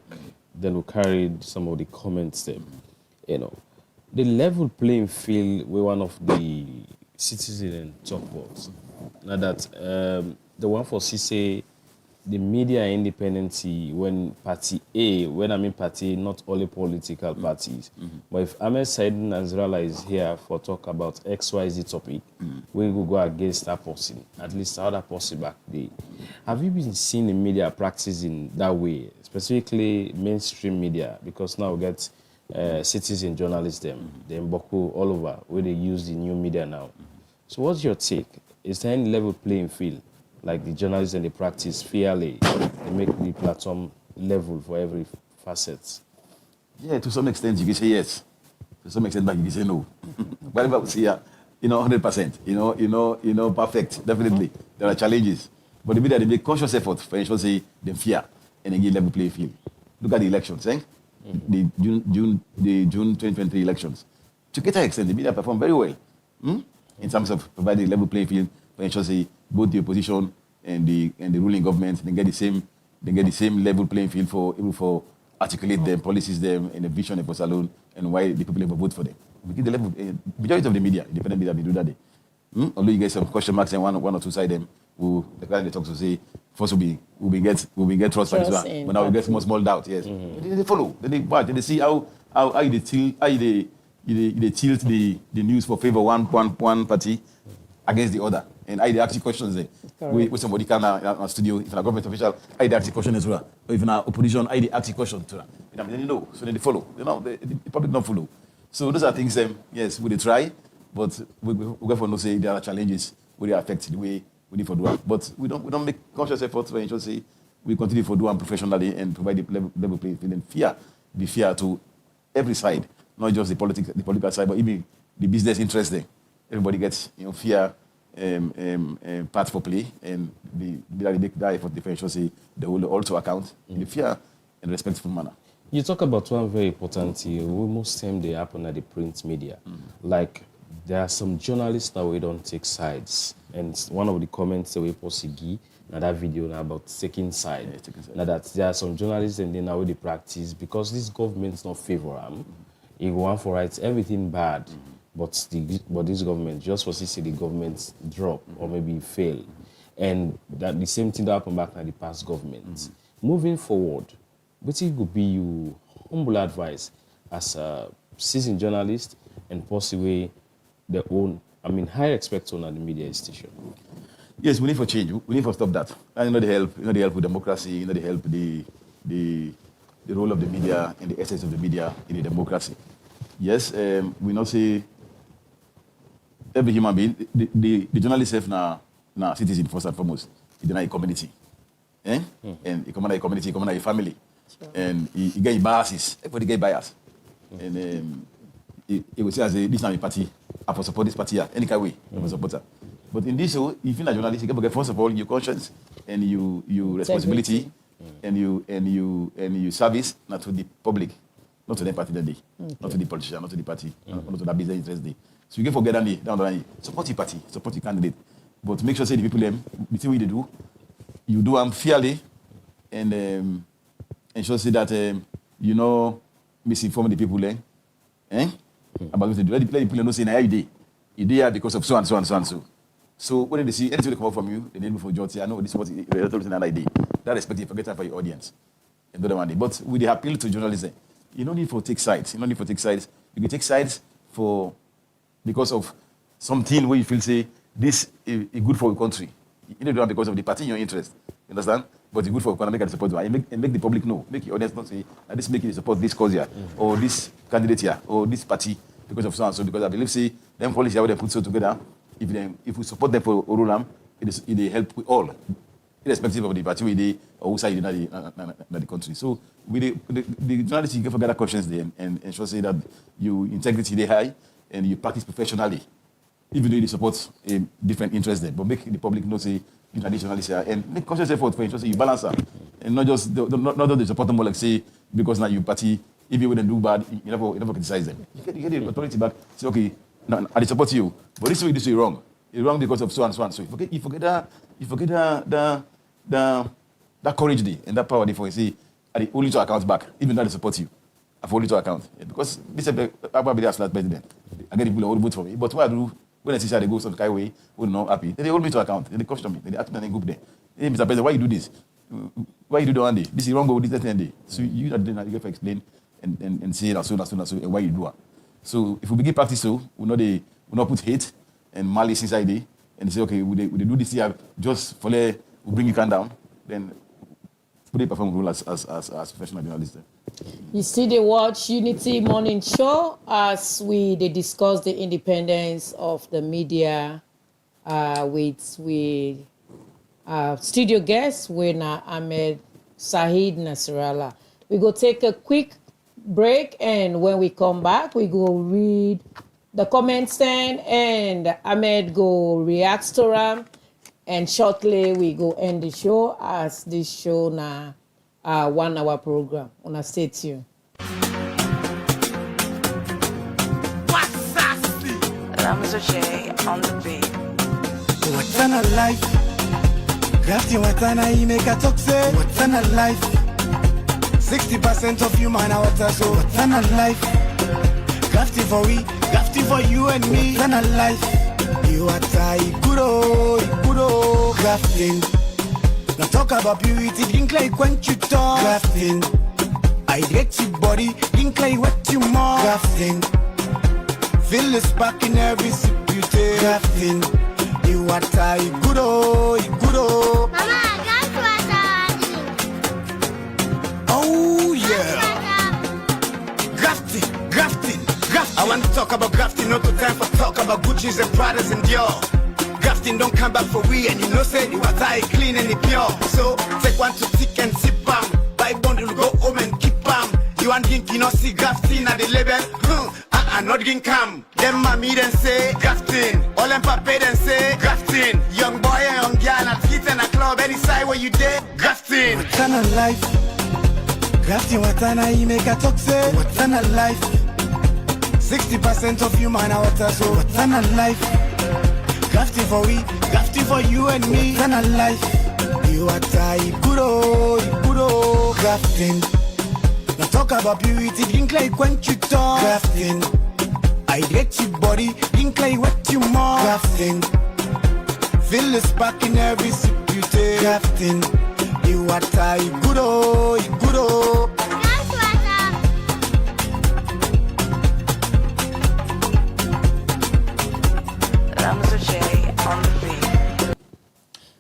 then we'll carry some of the comments there. The level playing field where one of the citizens talk about. Now that the one for CC, the media independency when party A, when I mean party, not only political parties, but if Ahmed Said Nasrallah is here for talk about XYZ topic, we will go against that person, at least the other person back there. Have you been seeing the media practicing that way, specifically mainstream media? Because now we get citizen journalists, them Boku all over, where they use the new media now. So what's your take? Is there any level playing field? Like the journalists and the practice fairly, they make the platform level for every facet.
Yeah, to some extent you can say yes. To some extent, but you can say no. Whatever we see, 100%. Perfect. Definitely, there are challenges, but the media they make conscious effort for ensure say they fear and they give level playing field. Look at the elections, the June 2023 elections. To a greater extent, the media performed very well in terms of providing level playing field for ensure say both the opposition and the ruling government they get the same level playing field for articulate them policies them and the vision for Salone and why the people ever vote for them. We give the level majority of the media, independent media, we do that day. Although you get some question marks and one or two side them who the client they talk to say first we get trust for this one, but now we get small doubt. Yes, they follow. Then they watch. Then they see how they tilt the news for favor one party against the other. And I ask you questions there. With somebody come in studio, if a government official, I ask you questions as well. Or if an opposition, I ask you questions to them. Then you know, so then they follow. The public don't follow. So those are things. Yes, we try, but we go for no say there are challenges where they affect the way we need for do it. But we don't make conscious efforts to ensure say we continue for do it professionally and provide the level playing field and be fair to every side, not just the political side, but even the business interest there. Everybody gets fair part for play, and they make that effort to ensure say they will also account in a fair and respectful manner.
You talk about one very important thing. Most time they happen at the print media. Like, there are some journalists that we don't take sides. And one of the comments that we post now that video now about taking side. Now that there are some journalists and then now they practice because this government's not favorable. It want for rights everything bad, but this government just for see the government drop or maybe fail, and that the same thing that happened back in the past government. Moving forward, what it would be your humble advice as a seasoned journalist and possibly their own, high expectation on the media station?
Yes, we need for change. We need for stop that. And the help with democracy, the help the role of the media and the essence of the media in the democracy. Yes, we not say every human being, the journalist self na citizen first and foremost. It's in a community. And it come in a community, it come in a family. Sure. And he get biases. Everybody get bias. And it will say as this is not a party. I for support this party any kind of way. I for support her. But in this show, if you're a journalist, you get first of all your conscience and your responsibility and you service not to the public, not to the party that day, not to the politician, not to the party, not to the business interest day. So you can forget down the line, support your party, support your candidate, but make sure say the people the thing we do, you do them fairly and ensure say that misinform the people about what they do. Let the people know say now you there because of so and so and so and so. So when they see anything that come out from you, they need me for George. I know this is what another idea. That respect you forget for your audience. And the other one. But with the appeal to journalism, you don't need to take sides. You don't need to take sides. You can take sides because of something where you feel say this is good for your country. You don't do it because of the party in your interest. You understand? But it's good for economic and support. And make the public know. Make your audience not say this making you support this cause here, or this candidate here, or this party because of so and so. Because I believe say them policy how they put so together. If we support them for Orulam, it help with all, irrespective of the party we dey or who side in the country. So with the journalists, you can forget that conscience there and ensure say that your integrity dey high and you practice professionally, even though you support a different interest there. But make the public know say you are the journalist here and make conscious effort for ensure say you balance that and not just the support them more like say because now you party if you wouldn't do bad you never criticize them. You get the authority back. Say okay. No, I support you, but this way wrong. It's wrong because of so and so and so. You forget that courage day and that power day for you say I only to account back, even though I support you. I only to account because this is about be as president. I get the people who vote for me, but what I do when I see they go some kind of way, we're not happy. Then they hold me to account. Then they question me. Then they ask me and group there. Hey, Mr. President, why you do this? Why you do that one day? This is wrong. Go this day. So you get to explain and say that so and why you do it. So if we begin practice so, we not put hate and malice inside it and say, okay, we do this here just for we bring you down, then we perform role as professional journalists.
You see they watch Unity Morning Show as they discuss the independence of the media with studio guest winner Ahmed Saheed Nasrallah. We go take a quick break, and when we come back, we go read the comments and Ahmed go react to them, and shortly we go end the show as this show na 1 hour program. On a stay tuned.
Ramzo J on the beat.
What's on a life? Grafting what's on a make a talk say. What's on a life? 60% of human are water, so what's on a life? Grafting for we, grafting for you and me. What's on a life? You are tight, good grafting. Now talk about purity, think like when you talk. Grafting. I get your body, think like what you more. Grafting. Feel the spark in every sip you take. Grafting. You are tight, good.
Mama, that's what
oh yeah. Grafting. I want to talk about grafting, not the time for talk about Gucci's and Pradas and Dior. Grafting don't come back for we, and you know say the water is clean and it pure. So take one to tick and sip buy bundle, go home and keep You want drink, you know see grafting at the label. and not getting come. Them mommy then say, grafting. All them papa then say, grafting. Young boy and young girl at hit in a club, any side where you did, grafting.
What's on a life? Grafting what you make a talk say. What's on a life? 60% of human are water, so what's on a life? Grafting for we, grafting for you and me. What's on a life? You are tight, good grafting. Now talk about purity, drink like when you talk. Grafting. I get your body, drink like what you more. Grafting. Feel the spark in every sip you take. Grafting. You are tight, good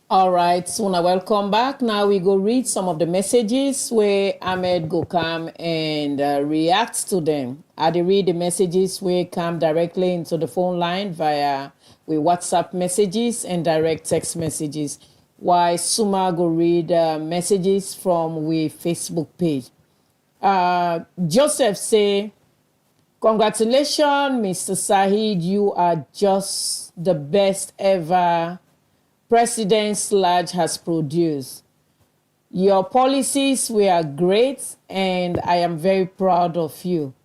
All right, so now welcome back. Now we go read some of the messages where Ahmed go come and react to them. I read the messages where come directly into the phone line via with WhatsApp messages and direct text messages. While Suma go read messages from we Facebook page. Joseph say, congratulations, Mr. Sahid. You are just the best ever President Sludge has produced. Your policies were great and I am very proud of you.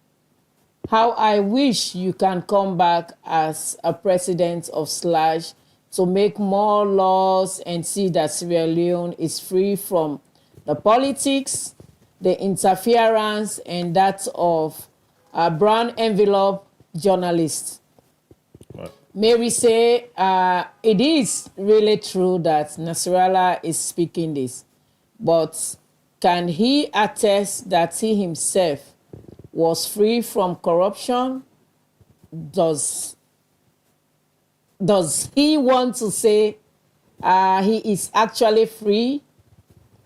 How I wish you can come back as a president of Sludge to make more laws and see that Sierra Leone is free from the politics, the interference, and that of a brown envelope journalists. Mary say, it is really true that Nasrallah is speaking this, but can he attest that he himself was free from corruption? Does he want to say he is actually free?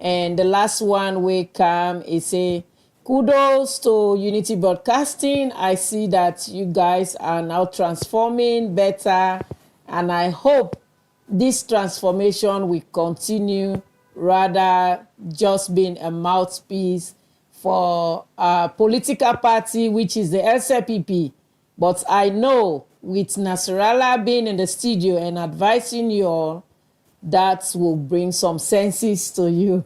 And the last one will come is say, kudos to Unity Broadcasting. I see that you guys are now transforming better, and I hope this transformation will continue rather just being a mouthpiece for a political party, which is the SEPP. But I know with Nasrallah being in the studio and advising you all, that will bring some senses to you.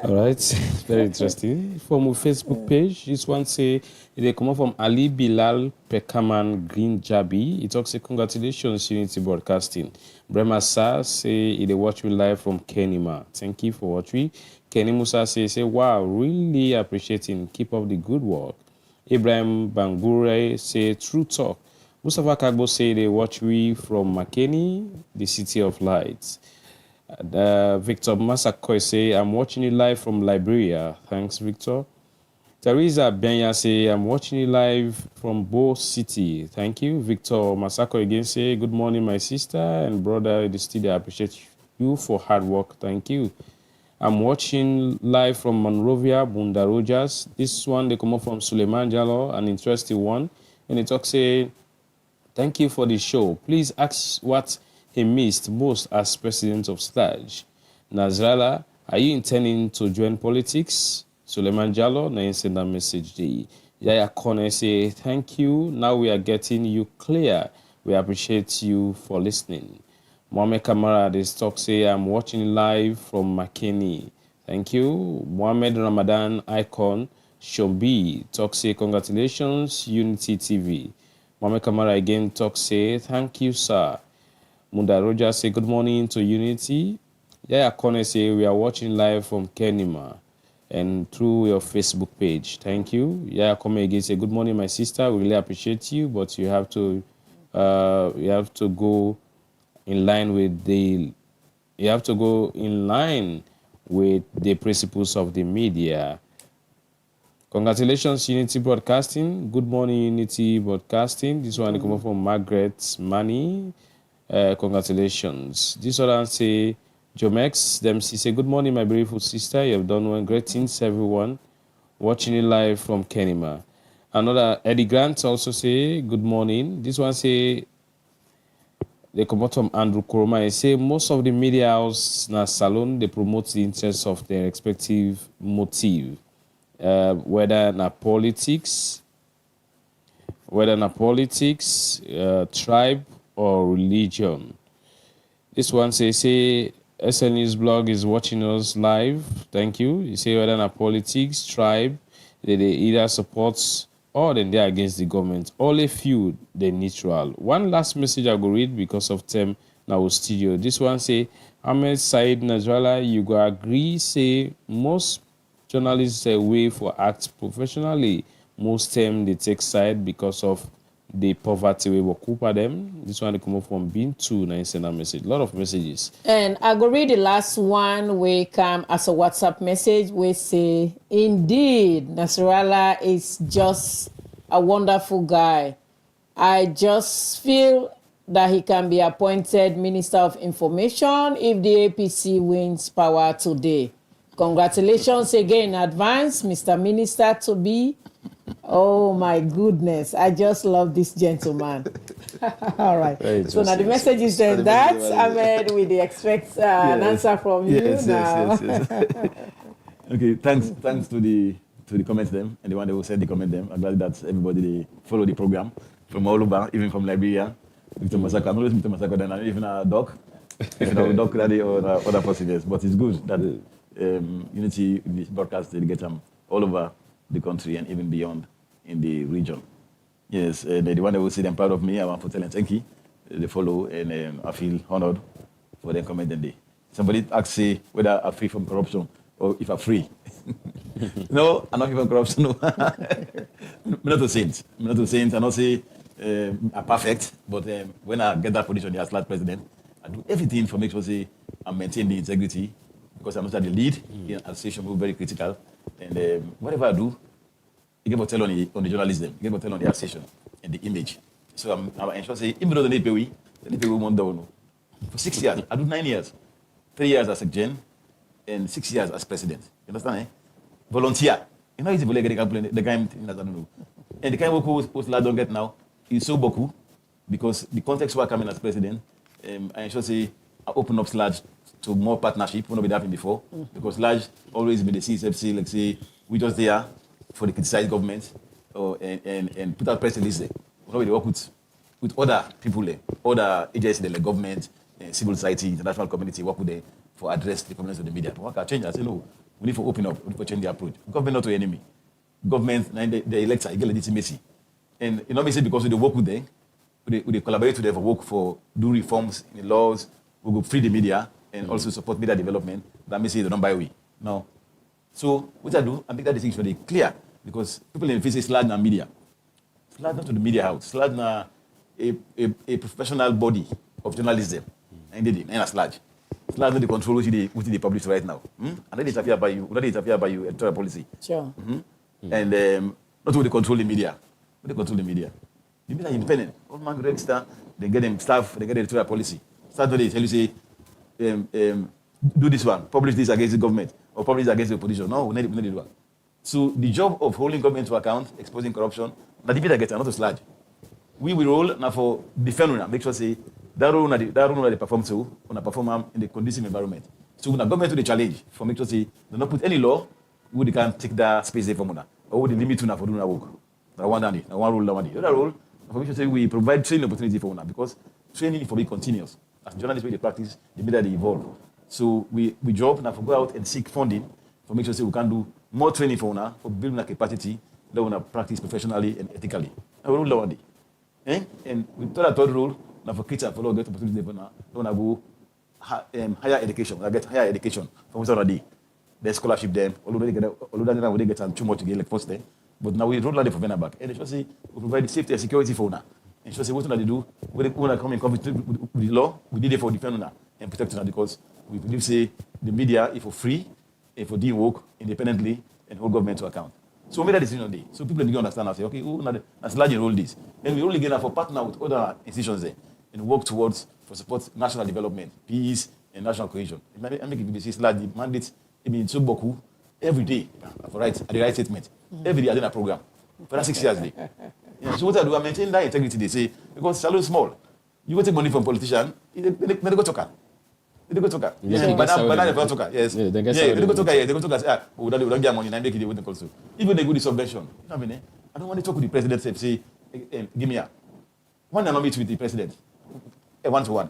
All right, very interesting. From our Facebook page, this one say, they come up from Ali Bilal Pekaman Green Jabi. It talks say, congratulations, Unity Broadcasting. Brema Sa say, they watch me live from Kenima. Thank you for watching. Kenny Musa say, wow, really appreciating. Keep up the good work. Ibrahim Bangure say, true talk. Mustafa Kagbo say, they watch me from Makeni, the city of lights. Victor Masakoy say, I'm watching you live from Liberia. Thanks, Victor. Teresa Benya say, I'm watching you live from Bo City. Thank you. Victor Masako again say, good morning, my sister and brother in the studio. I appreciate you for hard work. Thank you. I'm watching live from Monrovia, Bunda Rogers. This one, they come up from Suleiman Jalo, an interesting one. And it talks say, thank you for the show. Please ask what he missed most as president of Sludge. Nasrallah, are you intending to join politics? Suleiman Jallo, na send a message day. Yaya Kone say, thank you. Now we are getting you clear. We appreciate you for listening. Mohamed Kamara, this talk say, I'm watching live from McKinney. Thank you. Mohamed Ramadan Icon, Shombi, talk say, congratulations, Unity TV. Mohamed Kamara again talk say, thank you, sir. Munda Roja say, good morning to Unity. Yaya Kone say, we are watching live from Kenima and through your Facebook page. Thank you. Yaya Kone again say, good morning, my sister. We really appreciate you, but you have to go in line with the principles of the media. Congratulations, Unity Broadcasting. Good morning, Unity Broadcasting. This one come from Margaret Money. Congratulations. This one say, Jomex Dempsey say, good morning, my beautiful sister. You have done well. Greetings, everyone. Watching it live from Kenima. Another Eddie Grant also say, good morning. This one say, they come out from Andrew Koroma and say, most of the media house na salon, they promote the interests of their respective motive. Whether na politics, whether na politics, tribe, or religion. This one say SL News blog is watching us live. Thank you. You say whether na politics, tribe, they either support or then they're against the government. All a few, they're neutral. One last message I go read because of time now studio. This one say, Ahmed Said Najwala, you go agree, say most journalists say way for act professionally. Most time they take side because of the poverty we will couple them. This one they come up from being two and send a message. A lot of messages.
And I go read the last one. We come as a WhatsApp message. We say, indeed, Nasrallah is just a wonderful guy. I just feel that he can be appointed Minister of Information if the APC wins power today. Congratulations again in advance, Mr. Minister to be. Oh my goodness, I just love this gentleman. All right. So now the message is that, Ahmed, we expect an answer from you now.
Yes. Okay, thanks to the comments them and the one that will send the comment them. I'm glad that everybody they follow the program from all over, even from Liberia. Mr. Masako, I'm always Mr. Masako, then I'm even a doc, even a doc daddy or other possibilities. But it's good that Unity this broadcast they get them all over the country and even beyond in the region. Yes, the one that will say them proud of me, I want to tell them thank you. They follow and I feel honored for them commenting day. Somebody asked say whether I'm free from corruption or if I'm free. No, I'm not free from corruption. No. I'm not a saint. I'm not a saint. I not say I'm perfect, but when I get that position as last president, I do everything for make sure say I maintain the integrity because I'm not the lead in association, we're very critical. And whatever I do, you get to tell on the journalism, you get to tell on the association and the image. So I'm ensure say even though they need pay we won't down. For 6 years, I do 9 years, 3 years as a gen, and 6 years as president. You understand? Eh? Volunteer. You know, it's the kind I don't know. And the kind of work post don't get now is so boku because the context where I come in as president, I ensure say I open up Sludge to more partnership. We not been happening before because Sludge always been the CSFC, like say we just there for the criticized government and put out press release there. We not really work with other people there, other agencies like government, civil society, international community, work with them for address the problems of the media. But what can change? I say no, we need to open up, we need to change the approach. Government not to enemy. Government, the elector, you get legitimacy. And you know me say because we work with them, we collaborate with them for work for do reforms in the laws, we go free the media and also support media development. That means they don't buy we. No. So what I do, I make that distinction very clear because people in the face say Sludge na media. Sludge not to the media house. Sludge na a professional body of journalism. And they a Sludge. Sludge not the control which they publish right now. And then they interfere by you. They interfere by you editorial policy.
Sure.
And not to control the media. They control the media. The media are independent. All man register, they get them staff, they get editorial policy. Start they tell you say, do this one, publish this against the government, or publish this against the opposition. No, we need to do that. So the job of holding government to account, exposing corruption, that the media gets not to Sludge. We will roll now for defend make sure say that role they perform to, on a perform in the conducive environment. So when the government to the challenge for make sure say they not put any law, we can take that space there from una, or would the limit to for doing our work. Now one dandy, now one rule, the other rule, for make sure say we provide training opportunity for una because training for be continuous. As journalists, they practice, the media they evolve. So we job now for go out and seek funding for make sure say we can do more training for una, for building a capacity that we practice professionally and ethically. Now we rule one day. And we thought that third rule, now for kids and follow get opportunity for now, we want to go higher education. We get higher education from what's already. They scholarship them, although they get too much to get like first day. But now we roll out for Venaback. And they should say we provide safety and security for una. And so say what they do, when they come in conflict with the law, we did it for defend una and protect una because we believe say the media is for free, and for doing work independently and hold government to account. So we made that decision on day. So people begin to understand and say, okay, that's large role this. Then we only get for partner with other institutions there and work towards for support national development, peace and national cohesion. I make it say large mandates in Soboku every day for right at the right statement. Every day I do a program for that 6 years day. Yeah, so what I do, I maintain that integrity. They say because salary small, you go take money from politician, they go talk. They go talk. Yeah, but now they go talk. Yes. Yeah, they go talk. Yeah, they go talk. We don't get money. Now make it they wouldn't also. Even they go the subvention. You know what I mean? I don't want to talk with the president. Say give me a. One and meet with the president, one-to-one.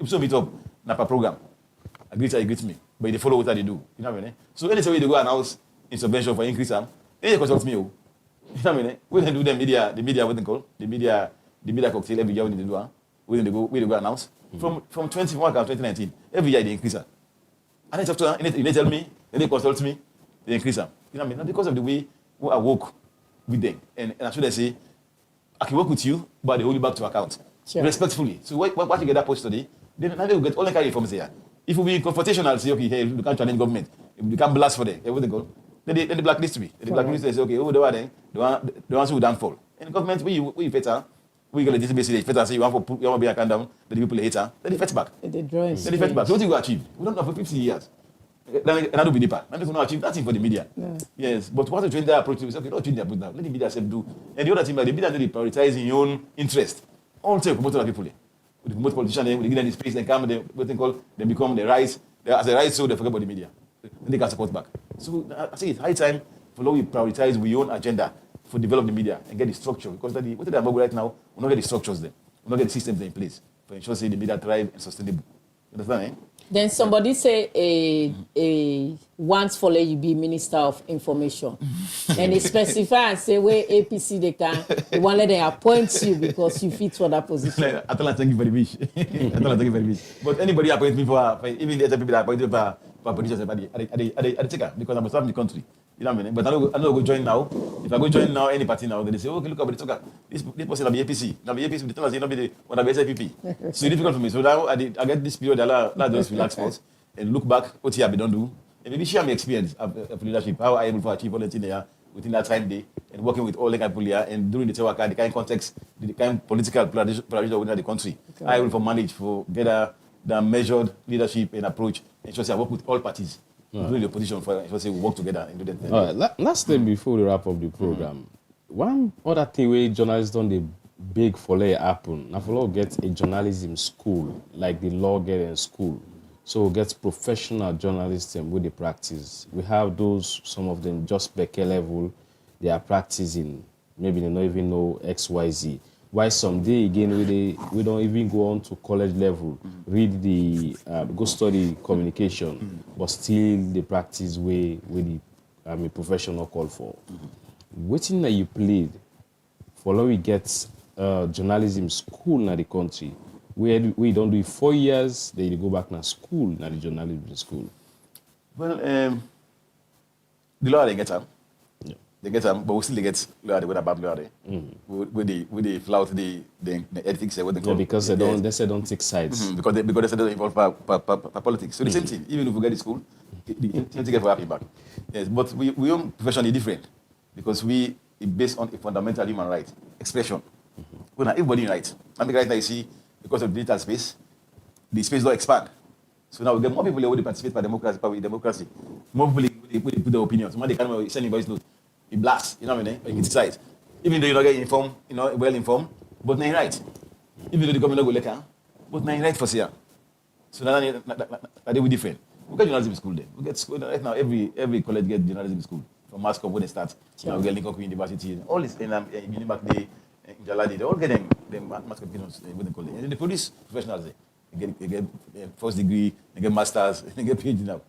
So meet up, Napa program. I greet me, but they follow what they do. You know what I mean? So anytime they go announce intervention for increase them, they consult me. You know what I mean? We can do the media, what they call the media cocktail every year when they do. We go announce from 2021 to 2019. Every year they increase them. And then after they tell me, then they consult me, they increase them. You know what I mean? Not because of the way I work with them, and that's what they say. I can work with you, but they hold you back to account. Sure. Respectfully. So what you get that post today, then now they will get all the kind of information here. If we be confrontational, say, okay, hey, you can't challenge government. If you can't blast for them, what they go. Then they blacklist me. They blacklist they say, okay, who they are then? The ones who downfall. And the government, we better, we get a database, better say you want to be a account down, the people later, then they fetch back.
They
fetch back. So what you go achieve? We don't know for 50 years. Then I do be deeper. Then they not achieve nothing for the media. Yeah. Yes, but what to change their approach is okay, don't change their approach now. Let the media self do. And the other thing, like the media do prioritizing your own interest. All take promote other people. We promote politicians, we give them the space, they come, they become the rise. As a rise, so they forget about the media. Then they can support back. So I say it's high time for now we prioritize our own agenda for develop the media and get the structure. Because what they are about right now, we not get the structures there. We not get the systems in place for ensure say the media thrive and sustainable. You understand, eh?
Then somebody say once for let you be Minister of Information. And they specify and say where APC they want let them appoint you because you fit for that position.
I thank you very much. But anybody appoint me for even the other people that appoint me for politicians, I take her because I'm serving the country. You know what I mean? But I don't go join now. If I go join now, any party now, then they say, okay, look at the talker. This person will be APC. Now be APC, the tell us not be the one that be SEPP. So it's difficult for me. So now I get this period, I just relax first and look back what I don't do. And maybe share my experience of leadership, how I able to achieve all the things there within that time day and working with all the kind of people here and during the work, the kind of context, the kind of political polarization within the country. Okay. I able to manage for better than measured leadership and approach. And so I work with all parties. Doing the opposition for we work together and do that thing.
All right. Last thing before we wrap up the program, one other thing where journalists don't they big for let happen. Now for get a journalism school like the law get in school, so get professional journalism with the practice. We have those, some of them just Becker level, they are practicing. Maybe they don't even know XYZ. Why someday again we don't even go on to college level, read the go study communication, but still the practice way the professional call for. Waiting that you played for when we get journalism school in the country, we don't do it 4 years, then you go back to school, na the journalism school.
Well, the law they get them. They get them, but we still get lawyer with a bad lawyer. With the flout the ethics what they call.
Yeah, because they say don't take sides.
Because they say they don't involve politics. So the same thing, even if we get the school, the same thing for happy back. Yes, but we own professionally different because we based on a fundamental human right, expression. Well, now everybody right. I mean, right now you see, because of digital space, the space don't expand. So now we get more people who participate by democracy. More people they put their opinions. When they can send voice note. You blast, you know what I mean? You criticize. Even though you're not getting informed, well informed, but now you're right. Even though the government go later, but now you're right for year. So now they will different. We get journalism school there. We get school right now. Every college get journalism school from mass com when they start. Now we get link up with university. All this in back day in Jaladi, they all get them mass competence what they call it. And then they produce professionals there. They get first degree, they get masters, they get PhD now.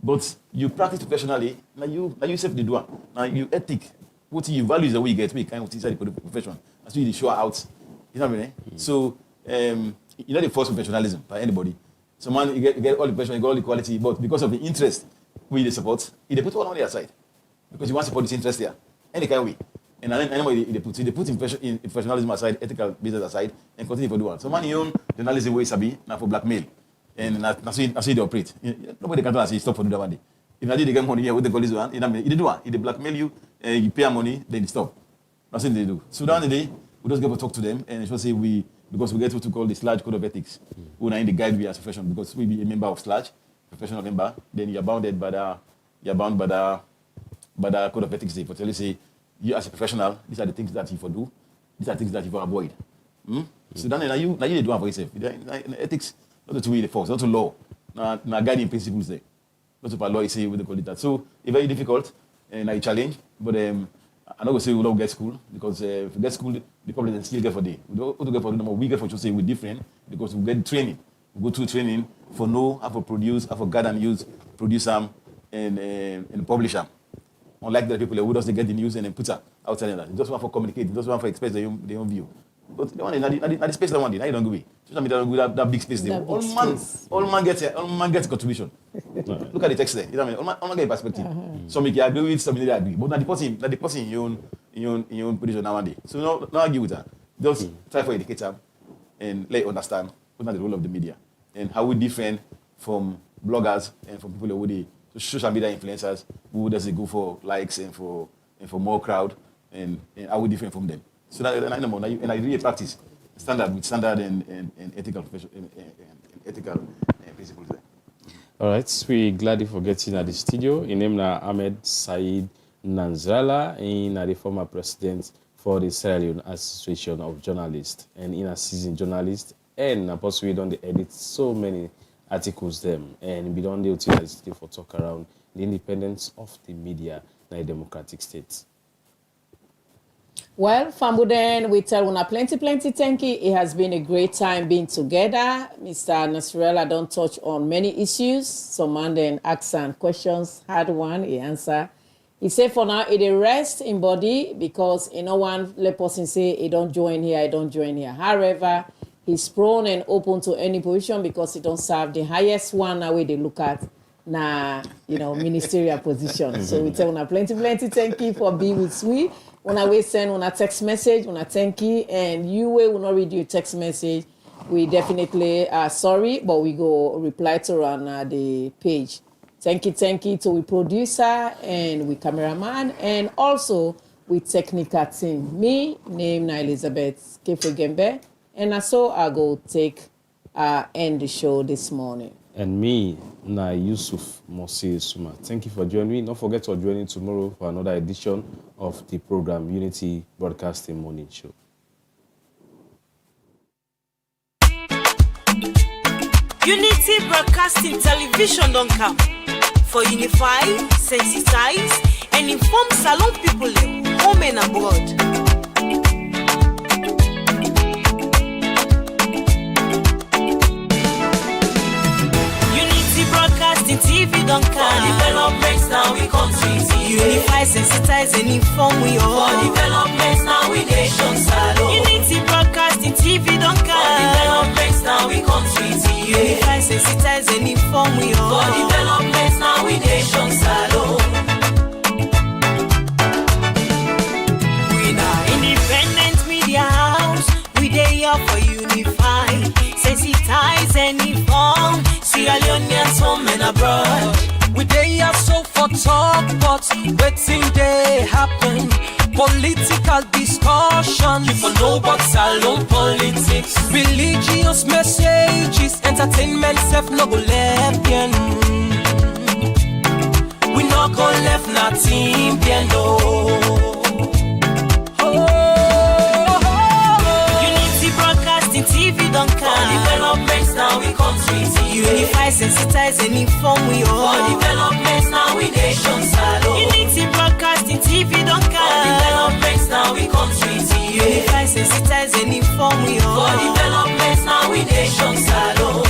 But you practice professionally, now you self the doer. Now you ethic. What you value is the way you get, we kind of inside the profession. That's why you show out. You know what I mean? So you're not the first professionalism by anybody. So man, you get all the profession, you get all the quality, but because of the interest we support, they put all on their side. Because you want to support this interest there. Any kind of way. And then anyway, they put in professionalism aside, ethical business aside, and continue for doing. So man, you own journalism way sabi, now for blackmail. And that's how they operate. Nobody can tell us stop for do that one day. If I did get money here, what they call this one, they do one. If they blackmail you, you pay money, then they stop. That's what they do. So down the day, we just get to talk to them, and it's say because we get what to call the SLAG Code of Ethics. We are in the guide we as a profession because we be a member of SLAG, professional member. Then you're bound by the Code of Ethics. They for tell you say you as a professional, these are the things that you for do, these are things that you for avoid. So then now you do one for yourself. Ethics. Not to the force, not to law. Now guiding principles there. Not to law, you say what they call it that. So it's very difficult and I challenge, but I'm not going to say we don't get school, because if we get school, the problem is still get for day. We don't get for the number, we get for to say we're different, because we get training. We go through training for know how to produce, how to gather and use, produce them, and publish them. Unlike the people who just get the news and then put it outside of that. They just want to communicate, they just want to express their own view. But the one in the space that one day, now you don't go away. Social media don't go that big space there. All man gets contribution. Look at the text there. You know what I mean? All man get perspective. Some may agree with, some may not agree. But now the person in your own position nowadays. So no argue with that. Just try to educate them and let you understand what's the role of the media and how we different from bloggers and from people who they social media influencers who does it go for likes and for more crowd and how we different from them. So that and I really practice standard and ethical principles there.
All right, we glad for getting at the studio. In name na Ahmed Said Nanzala, in the former president for the Sierra Leone Association of Journalists and in a seasoned journalist, and possibly we don't edit so many articles them and we don't do for talk around the independence of the media in a democratic state.
Well, Fambuden, we tell una plenty thank you. It has been a great time being together. Mr. Nasrella don't touch on many issues. Some man then ask and questions, hard one, he answer. He said for now, it rest in body because no one let person say he don't join here, I don't join here. However, he's prone and open to any position because he don't serve the highest one now where they look at ministerial position. So we tell una plenty thank you for being with we. When I will send on a text message, on a thank you, and you will not read your text message, we definitely are sorry, but we go reply to on the page. Thank you to we producer and we cameraman and also we technical team. Me, name na Elizabeth Kefegembe, and so I go end the show this morning.
And me, na Yusuf Mosi Suma. Thank you for joining me. Don't forget to join in tomorrow for another edition of the program Unity Broadcasting Morning Show.
Unity Broadcasting Television don't come for unify, sensitize, and inform Salon people home and abroad. TV don't come. For developments now we country TV. Unify, sensitize, and inform we all. For developments now we nation salon. Unity Broadcasting TV don't come. For developments now we country TV. Unify, sensitize, and inform we all. For developments now we nation salon. We now independent media house. We there here for unify, sensitize, and inform. Sierra Leoneans home and abroad.
We dey here so for talk, but waiting they happen. Political discussion, you for know about salon politics. Religious messages, entertainment self no go left bien. We no go left nothing bien no.
TV don't come. For developments now we country TV. Unify, sensitize, and inform we all. For developments now we nation salon. Unity Broadcasting TV don't come. For developments now we country TV. Unify, sensitize, and inform we all. For developments now we nation salon.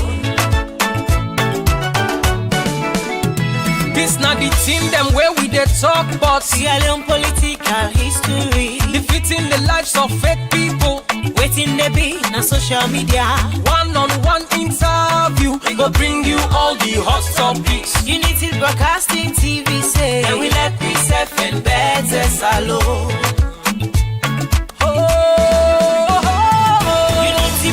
This not the team them where we dey talk about
Sierra Leone political history.
Defeating the lives of fake people.
Waiting they be na social media.
One-on-one interview. We go bring you all the hot topics.
Unity Broadcasting TV say, and we let peace and better salon.